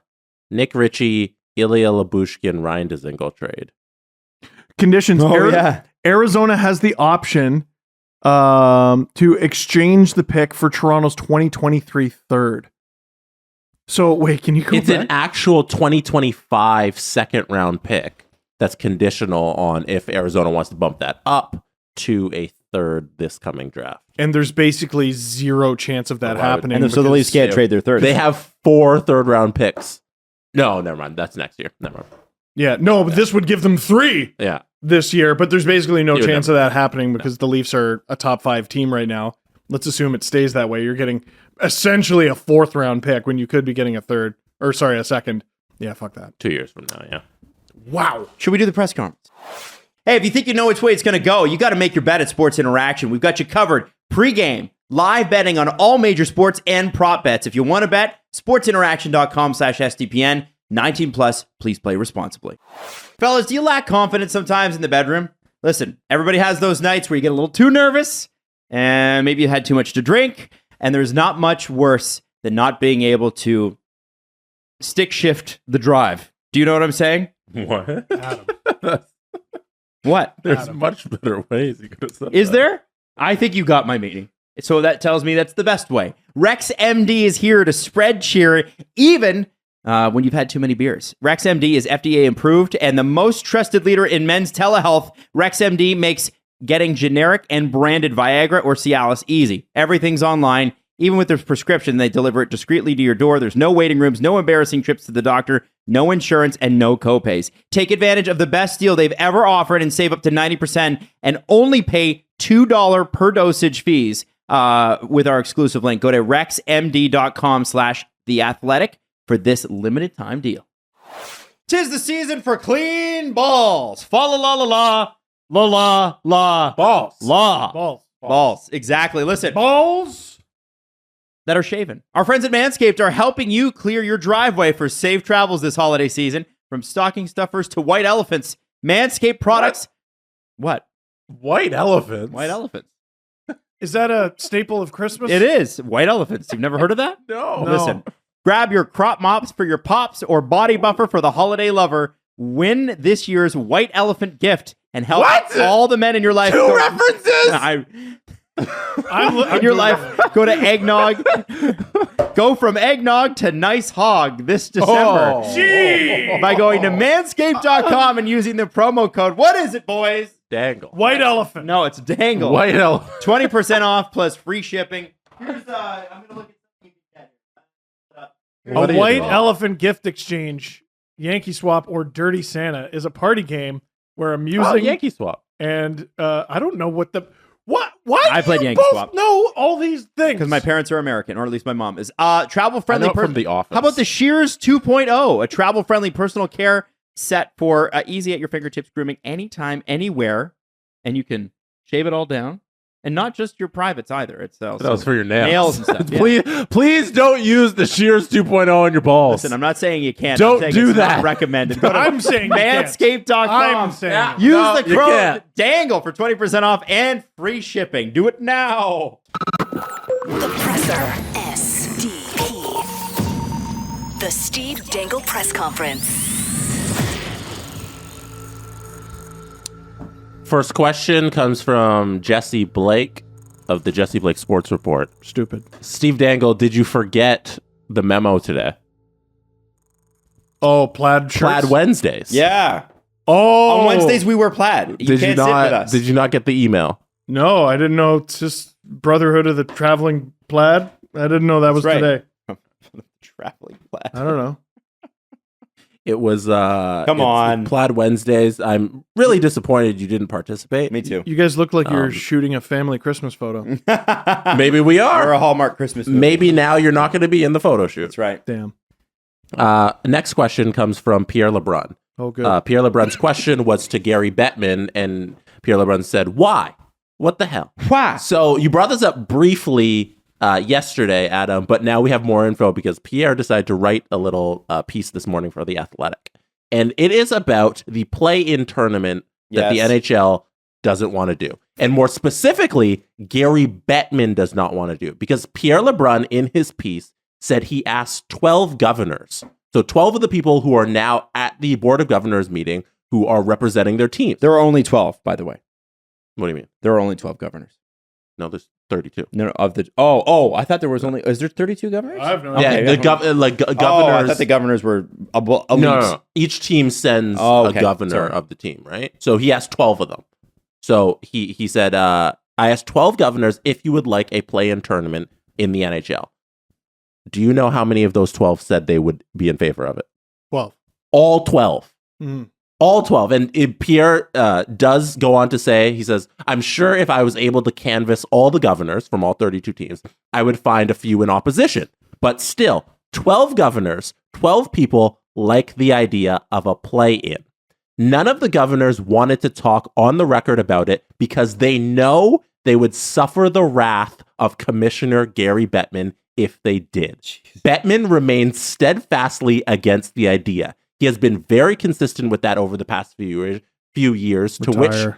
Nick Ritchie, Ilya Labushkin, Ryan Dzingel trade. Conditions. Arizona has the option to exchange the pick for Toronto's 2023 third. So wait, can you go It's back? an actual 2025 second round pick that's conditional on if Arizona wants to bump that up to a third this coming draft. And there's basically 0 chance of that happening. And so the Leafs can't trade their third. They have 4 third round picks. No, never mind. That's next year. Never mind. Yeah, no, but this would give them 3 this year, but there's basically no chance of that happening because the Leafs are a top 5 team right now. Let's assume it stays that way. You're getting essentially a 4th round pick when you could be getting a second. Yeah, fuck that. 2 years from now, yeah. Wow. Should we do the press conference? Hey, if you think you know which way it's going to go, you got to make your bet at Sports Interaction. We've got you covered pre-game, live betting on all major sports and prop bets. If you want to bet, sportsinteraction.com/SDPN. 19 plus, please play responsibly. Fellas, do you lack confidence sometimes in the bedroom? Listen, everybody has those nights where you get a little too nervous and maybe you had too much to drink, and there's not much worse than not being able to stick shift the drive. Do you know what I'm saying? What? What? There's much better ways you could have said Is that. there? I think you got my meaning. So that tells me that's the best way. Rex MD is here to spread cheer even when you've had too many beers. Rex MD is FDA approved and the most trusted leader in men's telehealth. Rex MD makes getting generic and branded Viagra or Cialis easy. Everything's online. Even with their prescription, they deliver it discreetly to your door. There's no waiting rooms, no embarrassing trips to the doctor, no insurance, and no copays. Take advantage of the best deal they've ever offered and save up to 90% and only pay $2 per dosage fees with our exclusive link. Go to rexmd.com/theathletic for this limited time deal. 'Tis the season for clean balls. Fa la la la la. La la la. Balls. La. Balls. Exactly. Listen. Balls that are shaven. Our friends at Manscaped are helping you clear your driveway for safe travels this holiday season. From stocking stuffers to white elephants, Manscaped products. What? White elephants? White elephants. Is that a staple of Christmas? It is. White elephants. You've never heard of that? No. Listen. Grab your crop mops for your pops or body buffer for the holiday lover Win this year's white elephant gift and help all the men in your life. Two references. In your life, go to eggnog. Go from eggnog to nice hog this December by going to manscaped.com and using the promo code. What is it, boys? Dangle. White elephant. No, it's Dangle. White elephant. 20% off plus free shipping. Here's I'm gonna look at A white elephant gift exchange, Yankee Swap, or Dirty Santa is a party game where I'm using Yankee Swap. And I don't know what the what. Why? I played do you Yankee both Swap. know all these things because my parents are American, or at least my mom is. Travel friendly from The Office. How about the Shears 2.0, a travel friendly personal care set for easy at your fingertips grooming anytime, anywhere, and you can shave it all down. And not just your privates either. It's also that was for your nails. And stuff. Yeah. Please don't use the Shears 2.0 on your balls. Listen, I'm not saying you can't. Don't I'm saying do it's that. Not recommended. Go to I'm saying you can't. manscaped.com. I'm saying Use No, the you code can't. DANGLE for 20% off and free shipping. Do it now. The Presser. SDP. The Steve Dangle Press Conference. First question comes from Jesse Blake of the Jesse Blake Sports Report. Stupid. Steve Dangle, did you forget the memo today? Oh, plaid shirts. Plaid Wednesdays. Yeah. Oh, On Wednesdays we wear plaid. You can't sit with us. Did you not get the email? No, I didn't know. It's just Brotherhood of the Traveling Plaid. I didn't know that was right. today. Traveling plaid. I don't know. It was Come on. Plaid Wednesdays. I'm really disappointed you didn't participate. Me too. You guys look like you're shooting a family Christmas photo. Maybe we Or are. a Hallmark Christmas movie. Maybe now you're not going to be in the photo shoot. That's right. Damn. Next question comes from Pierre LeBrun. Oh, good. Pierre LeBrun's question was to Gary Bettman, and Pierre LeBrun said, "Why? What the hell?" Why? So you brought this up briefly yesterday, Adam, but now we have more info because Pierre decided to write a little piece this morning for The Athletic. And it is about the play-in tournament that the NHL doesn't want to do. And more specifically, Gary Bettman does not want to do. Because Pierre LeBrun, in his piece, said he asked 12 governors. So 12 of the people who are now at the Board of Governors meeting who are representing their teams. There are only 12, by the way. What do you mean? There are only 12 governors. No, there's 32. No, of the... Oh, I thought there was only... Is there 32 governors? I have no Yeah, idea. governors. Oh, I thought the governors were elite. No. Each team sends a governor of the team, right? So he asked 12 of them. So he said, I asked 12 governors if you would like a play-in tournament in the NHL. Do you know how many of those 12 said they would be in favor of it? 12. All 12. Mm. All 12. And Pierre does go on to say, he says, I'm sure if I was able to canvass all the governors from all 32 teams, I would find a few in opposition. But still, 12 governors, 12 people like the idea of a play-in. None of the governors wanted to talk on the record about it because they know they would suffer the wrath of Commissioner Gary Bettman if they did. Bettman remains steadfastly against the idea. He has been very consistent with that over the past few years, to which,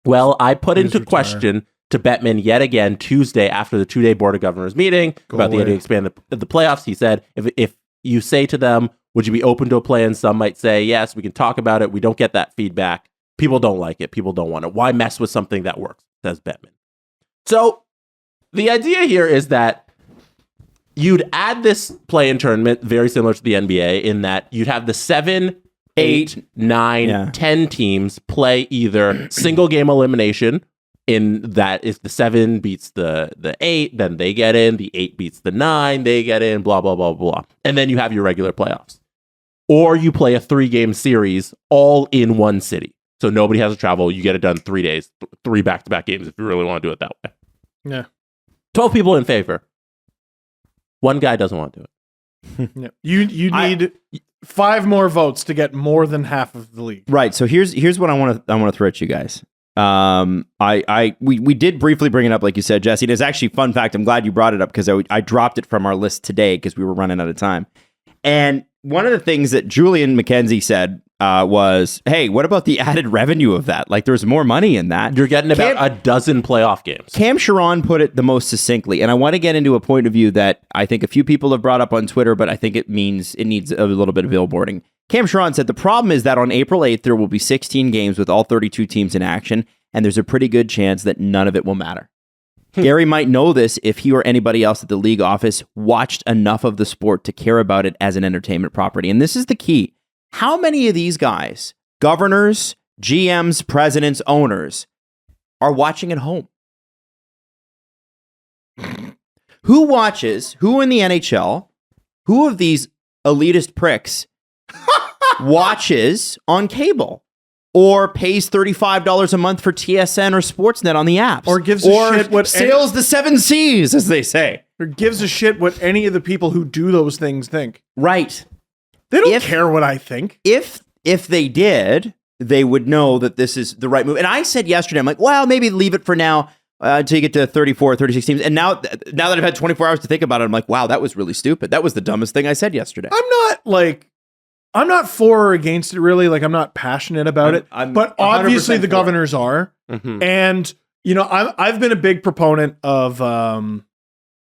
well, I put into question to Bettman yet again Tuesday after the 2-day Board of Governors meeting about the idea to expand the playoffs. He said, if you say to them, would you be open to a play? And some might say, yes, we can talk about it. We don't get that feedback. People don't like it. People don't want it. Why mess with something that works, says Bettman. So the idea here is that you'd add this play-in tournament very similar to the NBA in that you'd have the 7, 8, 9, 10 teams play either single game elimination, in that if the 7 beats the 8, then they get in, the 8 beats the 9, they get in, blah, blah, blah, blah. And then you have your regular playoffs. Or you play a 3-game series all in one city. So nobody has to travel. You get it done in 3 days, 3 back-to-back games if you really want to do it that way. Yeah. 12 people in favor. One guy doesn't want to do it. Yeah. You need 5 more votes to get more than half of the league. Right. So here's what I want to throw at you guys. We did briefly bring it up, like you said, Jesse. It is actually fun fact. I'm glad you brought it up because I dropped it from our list today because we were running out of time. And one of the things that Julian McKenzie said was, hey, what about the added revenue of that? Like, there's more money in that. You're getting about a dozen playoff games. Cam Sharon put it the most succinctly, and I want to get into a point of view that I think a few people have brought up on Twitter, but I think it needs a little bit of billboarding. Cam Sharon said, the problem is that on April 8th, there will be 16 games with all 32 teams in action, and there's a pretty good chance that none of it will matter. Gary might know this if he or anybody else at the league office watched enough of the sport to care about it as an entertainment property. And this is the key. How many of these guys, governors, GMs, presidents, owners, are watching at home? Who watches, who in the NHL, who of these elitist pricks watches on cable or pays $35 a month for TSN or Sportsnet on the apps, or gives a shit what sails the seven seas, as they say, or gives a shit what any of the people who do those things think. Right. They don't care what I think. If they did, they would know that this is the right move. And I said yesterday, I'm like, well, maybe leave it for now until you get to 34, 36 teams. And now that I've had 24 hours to think about it, I'm like, wow, that was really stupid. That was the dumbest thing I said yesterday. I'm not for or against it, really. Like, I'm not passionate about it. But obviously the governors are. Mm-hmm. And, you know, I've been a big proponent of,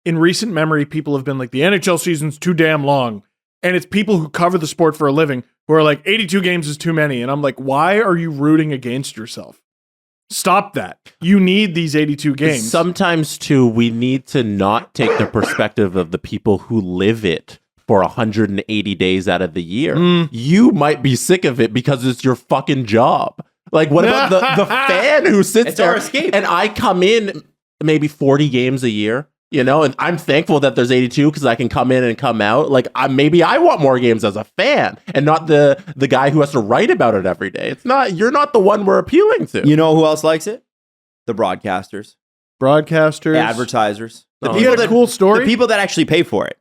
in recent memory, people have been like, the NHL season's too damn long. And it's people who cover the sport for a living who are like, 82 games is too many. And I'm like, why are you rooting against yourself? Stop that. You need these 82 games. Sometimes, too, we need to not take the perspective of the people who live it for 180 days out of the year. You might be sick of it because it's your fucking job. Like, what about the fan who sits It's there? our escape. And I come in maybe 40 games a year, you know, and I'm thankful that there's 82 because I can come in and come out. Like, maybe I want more games as a fan and not the guy who has to write about it every day. You're not the one we're appealing to. You know who else likes it? The broadcasters, advertisers. The You got a cool story? The people that actually pay for it.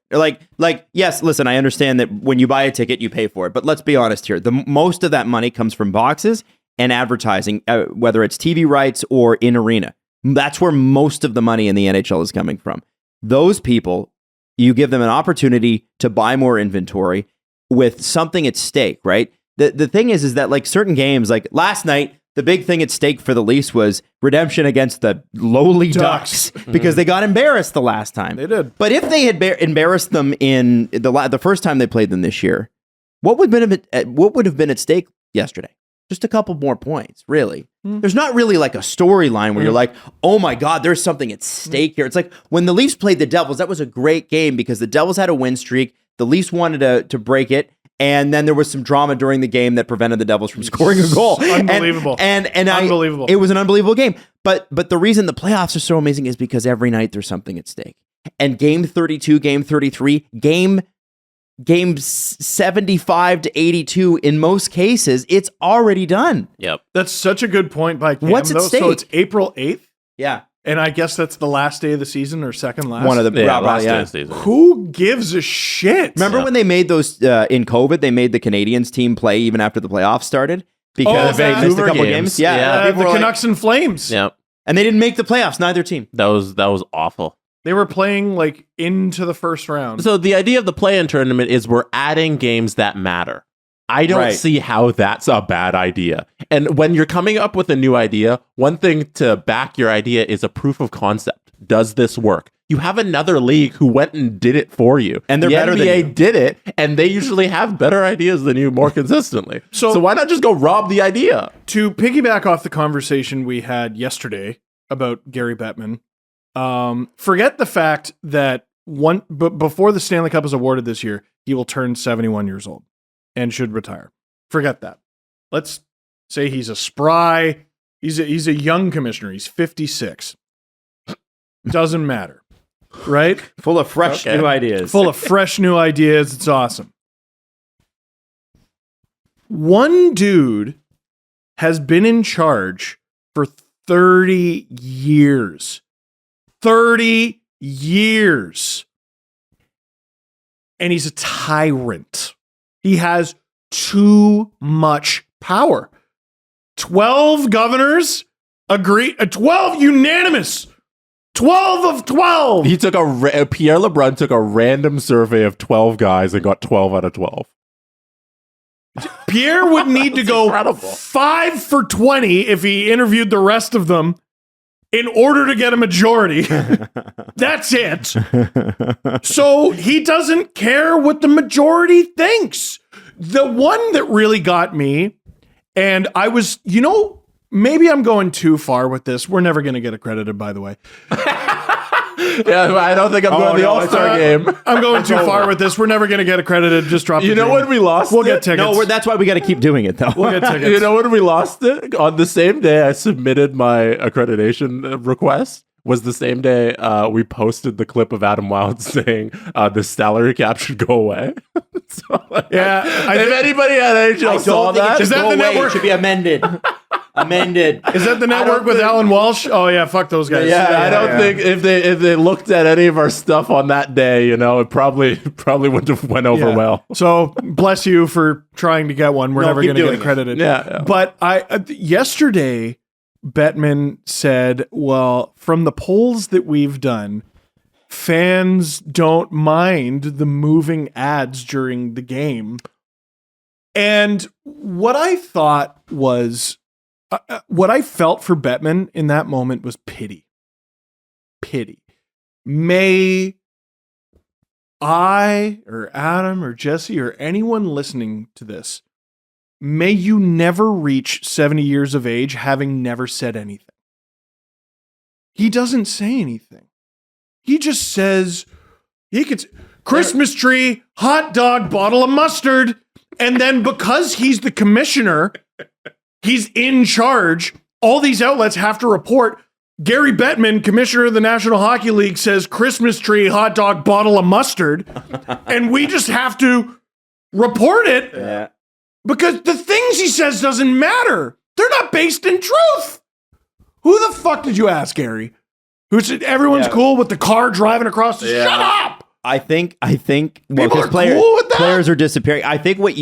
Like, yes, listen, I understand that when you buy a ticket, you pay for it. But let's be honest here. Most of that money comes from boxes and advertising, whether it's TV rights or in arena. That's where most of the money in the NHL is coming from. Those people, you give them an opportunity to buy more inventory with something at stake, right? The thing is that like certain games, like last night, the big thing at stake for the Leafs was redemption against the lowly Ducks because they got embarrassed the last time. They did. But if they had embarrassed them in the first time they played them this year, what would have been at stake yesterday? Just a couple more points, really. There's not really like a storyline where you're like, oh my God, there's something at stake here. It's like when the Leafs played the Devils, that was a great game because the Devils had a win streak. The Leafs wanted to break it. And then there was some drama during the game that prevented the Devils from scoring a goal. Unbelievable. And Unbelievable. It was an unbelievable game. But the reason the playoffs are so amazing is because every night there's something at stake. And game 32, game 33, game 75 to 82, in most cases, it's already done. Yep. That's such a good point by Cam. What's at stake? So it's April 8th? Yeah. And I guess that's the last day of the season or second last? One of the last day yeah. of the season. Who gives a shit? Remember when they made those in COVID? They made the Canadians team play even after the playoffs started because they missed a Vancouver couple games. games. Yeah. People the were like- Canucks and Flames. Yep. and they didn't make the playoffs. Neither team. That was awful. They were playing like into the first round. So the idea of the play-in tournament is we're adding games that matter. I don't Right. see how that's a bad idea. And when you're coming up with a new idea, one thing to back your idea is a proof of concept. Does this work? You have another league who went and did it for you. And they're the better than NBA you. did it, and they usually have better ideas than you more consistently. So why not just go rob the idea? To piggyback off the conversation we had yesterday about Gary Bettman, forget the fact that before the Stanley Cup is awarded this year, he will turn 71 years old and should retire. Forget that. Let's say he's a spry. He's a young commissioner. He's 56. Doesn't matter, right? Full of fresh new ideas. Full of fresh new ideas. It's awesome. One dude has been in charge for 30 years. 30 years. And he's a tyrant. He has too much power. 12 governors agree. 12 unanimous. 12 of 12. He took Pierre LeBrun took a random survey of 12 guys and got 12 out of 12. Pierre would need to go incredible. 5 for 20 if he interviewed the rest of them in order to get a majority. That's it. So he doesn't care what the majority thinks. The one that really got me, and I was, maybe I'm going too far with this. We're never going to get accredited, by the way. Yeah, I don't think I'm going to the All-Star game. I'm going too far with this. We're never going to get accredited. Just drop. You know when we lost We'll it? get tickets. No, that's why we got to keep doing it, though. We'll get tickets. You know when we lost it? On the same day I submitted my accreditation request was the same day we posted the clip of Adam Wilde saying the salary cap should go away. Yeah. If anybody at NHL saw that, Is that the network? It should be amended. Amended. Is that the network with Alan Walsh? Oh yeah, fuck those guys. yeah, I don't think if they looked at any of our stuff on that day, it probably wouldn't have went over Yeah. well. So bless you for trying to get one. We're never keep going to get doing it. accredited. Yeah. But yesterday, Bettman said, well, from the polls that we've done, fans don't mind the moving ads during the game. And what I thought was, what I felt for Bettman in that moment was pity. Pity. May I or Adam or Jesse or anyone listening to this, may you never reach 70 years of age having never said anything. He doesn't say anything. He just says, Christmas tree, hot dog, bottle of mustard. And then because he's the commissioner, he's in charge, all these outlets have to report. Gary Bettman, commissioner of the National Hockey League, says Christmas tree, hot dog, bottle of mustard. And we just have to report it. Yeah. Because the things he says doesn't matter. They're not based in truth. Who the fuck did you ask, Gary? Who said everyone's cool with the car driving across the shut up? I think well, People because are cool with that? players are disappearing. I think what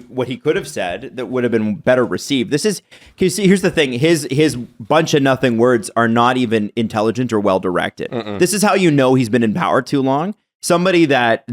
what he could have said that would have been better received. This is, here's the thing. His bunch of nothing words are not even intelligent or well directed. This is how you know he's been in power too long. Somebody that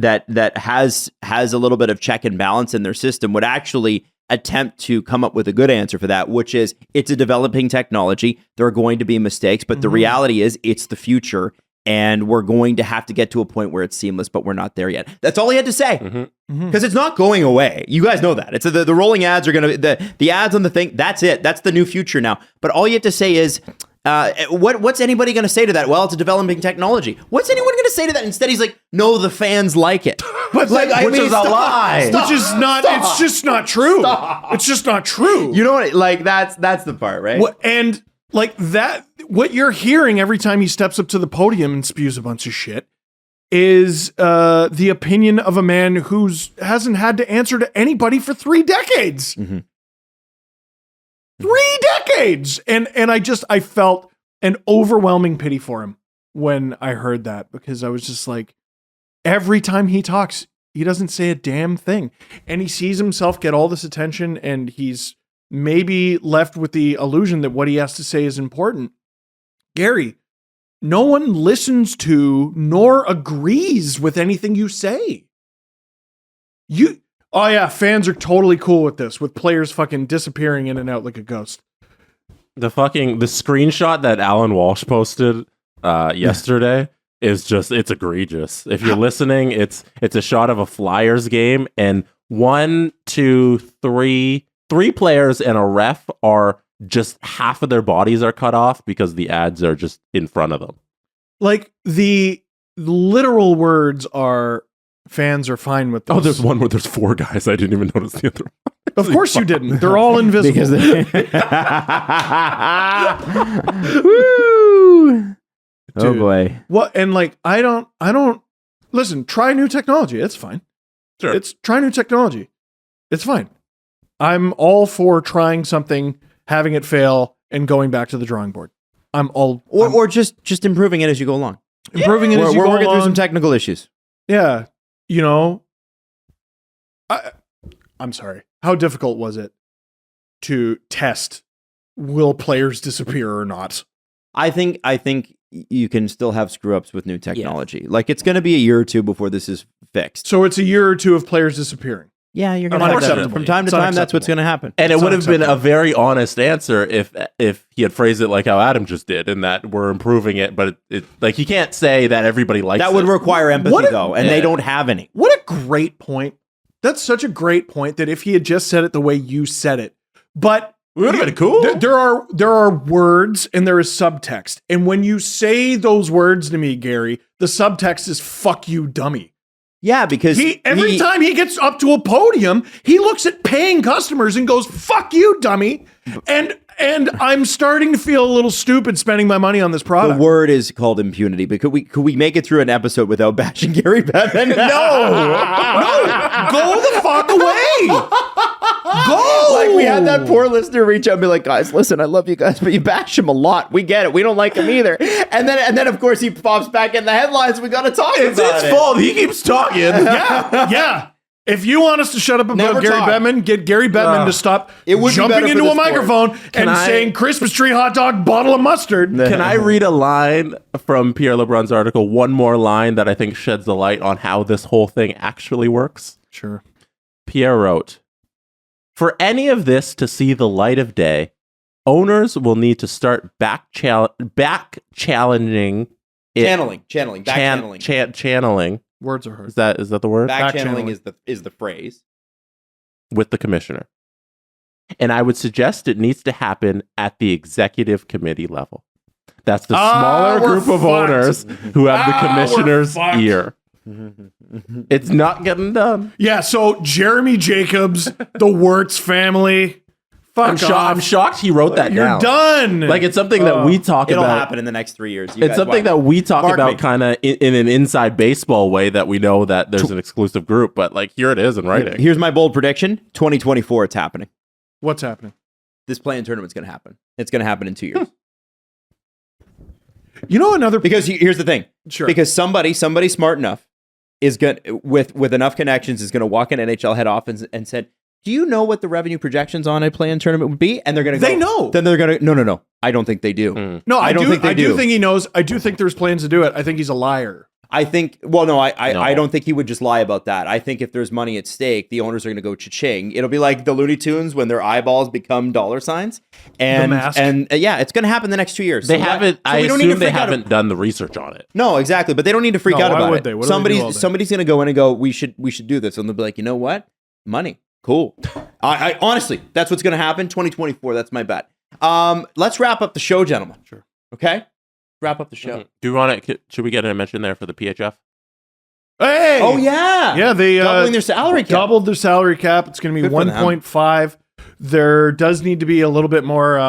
has a little bit of check and balance in their system would actually attempt to come up with a good answer for that, which is it's a developing technology. There are going to be mistakes, but the reality is it's the future. And we're going to have to get to a point where it's seamless, but we're not there yet. That's all he had to say, because it's not going away. You guys know that. It's the rolling ads are going to the ads on the thing. That's it. That's the new future now. But all you have to say is, what's anybody going to say to that? Well, it's a developing technology. What's anyone going to say to that? Instead, he's like, no, the fans like it. But which is a lie. Which is not. It's just not true. It's just not true. You know what? Like that's the part, right? And like that, what you're hearing every time he steps up to the podium and spews a bunch of shit is the opinion of a man hasn't had to answer to anybody for 3 decades. 3 decades. And I felt an overwhelming pity for him when I heard that, because I was just like, every time he talks, he doesn't say a damn thing. And he sees himself get all this attention, and he's maybe left with the illusion that what he has to say is important. Gary, no one listens to nor agrees with anything you say. Oh yeah, fans are totally cool with this, with players fucking disappearing in and out like a ghost. The screenshot that Alan Walsh posted yesterday is just, it's egregious. If you're listening, it's a shot of a Flyers game, and 1, 2, 3 players and a ref are just half of their bodies are cut off because the ads are just in front of them. Like, the literal words are, fans are fine with this. Oh, there's one where there's 4 guys. I didn't even notice the other one. Of course you didn't. They're all invisible. Woo! Oh boy. What? And like, I don't listen, try new technology. It's fine. Sure. Try new technology. It's fine. I'm all for trying something, having it fail, and going back to the drawing board. Or just improving it as you go along. Improving it as you We're go working along. through some technical issues. Yeah. You know, I'm sorry. How difficult was it to test, will players disappear or not? I think you can still have screw ups with new technology. Like, it's going to be a year or two before this is fixed. So it's a year or two of players disappearing. Yeah, you're going to have that. From time to time, that's what's going to happen. And It's it would have been a unacceptable. very honest answer if he had phrased it like how Adam just did, in that we're improving it, but it like, he can't say that everybody likes That would it. require empathy, What a- though, and they don't have any. What a great point That's such a great point that if he had just said it the way you said it, but We would have been cool. there are words and there is subtext. And when you say those words to me, Gary, the subtext is "fuck you, dummy." Yeah, because Every time he gets up to a podium, he looks at paying customers and goes, "Fuck you, dummy." And I'm starting to feel a little stupid spending my money on this the product. word is called impunity. But could we make it through an episode without bashing Gary Bettman? No, go the fuck away. Go. Like we had that poor listener reach out and be like, guys, listen, I love you guys, but you bash him a lot. We get it. We don't like him either. And then of course he pops back in the headlines. We got to talk It's about his it. fault. He keeps talking. Yeah. If you want us to shut up about Never Gary talk. Bettman, get Gary Bettman to stop It would be better jumping for into the a sport. microphone and I- saying Christmas tree hot dog, bottle of mustard. Can I read a line from Pierre LeBrun's article? One more line that I think sheds the light on how this whole thing actually works. Sure. Pierre wrote, "For any of this to see the light of day, owners will need to start back challenging it. Channeling, back channeling. Channeling. Words are hard. Is that the word? Back Back channeling channeling. is the phrase. With the commissioner. And I would suggest it needs to happen at the executive committee level. That's the smaller we're group of fucked. owners who have the we're commissioner's fucked. ear. It's not getting done. Yeah, so Jeremy Jacobs, the Wirtz family. Fuck off. I'm shocked he wrote that You're down. done. Like, it's something that we talk It'll about. happen in the next 3 years. You It's guys something watch. that we talk Mark about me. kind of in an inside baseball way, that we know that there's an exclusive group, but like, here it is in writing. Here's my bold prediction: 2024, it's happening. What's happening? This play-in tournament's going to happen. It's going to happen in 2 years. You know another Because here's the thing. Sure. Because somebody smart enough is going with enough connections is going to walk in NHL head office and said, "Do you know what the revenue projections on a play-in tournament would be?" And they're going to go, They know. Then they're going to no. I don't think they do. No, I don't do think they I do do. think he knows. I do think there's plans to do it. I think he's a liar. I think. Well, no, I No. I don't think he would just lie about that. I think if there's money at stake, the owners are going to go cha-ching. It'll be like the Looney Tunes when their eyeballs become dollar signs. And Mask. yeah, it's going to happen the next 2 years. They So haven't, so I we don't need to assume they freak out haven't done the research on it. No, exactly. But they don't need to freak No, out why about would it. they? What do they do all day? Somebody's going to go in and go, we should do this. And they'll be like, you know what? Money. Cool. I honestly, that's what's going to happen. 2024. That's my bet. Let's wrap up the show, gentlemen. Sure. Okay. Wrap up the show. Do you want to, should we get a mention there for the PHF? Hey. Oh yeah. Yeah, they doubling their salary cap. doubled their salary cap. It's going to be Good for them. 1.5. There does need to be a little bit more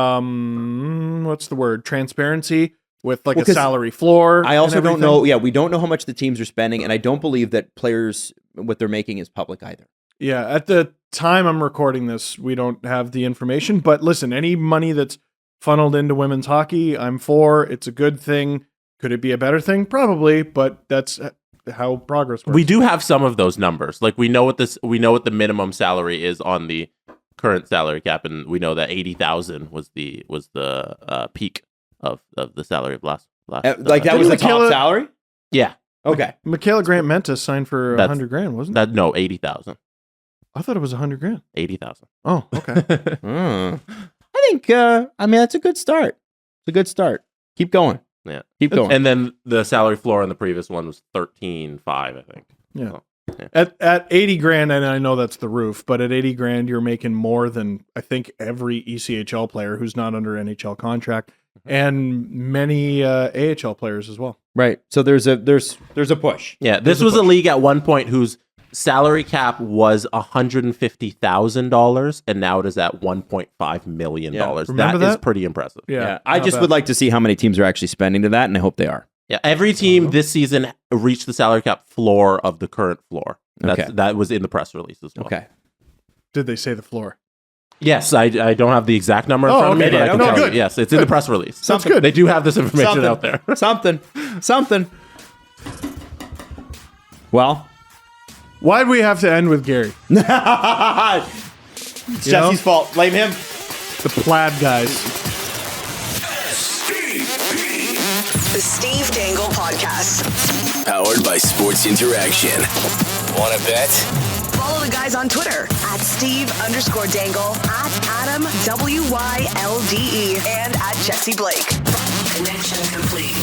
what's the word? Transparency with like Well, a 'cause salary floor. I also and don't everything. know. Yeah, we don't know how much the teams are spending, and I don't believe that players what they're making is public either. Yeah, at the time I'm recording this, we don't have the information. But listen, any money that's funneled into women's hockey, I'm for. It's a good thing. Could it be a better thing? Probably, but that's how progress works. We do have some of those numbers. Like, we know what the minimum salary is on the current salary cap, and we know that 80,000 was the peak of the salary of last Like that Didn't was the Michaela- top salary. Yeah, Okay. Michaela Grant Mentis signed for That's- 100 grand, wasn't it? that no 80,000. I thought it was 100 grand. 80,000. Oh, okay. I think. I mean, that's a good start. It's a good start. Keep going. Yeah. Keep going. And then the salary floor on the previous one was 13,500, I think. Yeah. So, yeah. At 80 grand, and I know that's the roof, but at 80 grand, you're making more than I think every ECHL player who's not under NHL contract, and many AHL players as well. Right. So there's a push. Yeah, this was a league at one point whose salary cap was $150,000, and now it is at $1.5 million. Remember That is that? pretty impressive. Yeah. I not just bad. would like to see how many teams are actually spending to that, and I hope they are. Yeah, every team this season reached the salary cap floor of the current floor. That was in the press release as well. Okay. Did they say the floor? Yes, I don't have the exact number in Oh, front of me, okay. but I can No, tell good. you. Yes, it's in the press release. That's good. They do have this information out there. Something. Well, Why'd we have to end with Gary? it's You know? Jesse's fault. Blame him. The plaid guys. The Steve Dangle Podcast. Powered by Sports Interaction. Want to bet? Follow the guys on Twitter at Steve_Dangle, at Adam WYLDE, and at Jesse Blake. Connection complete.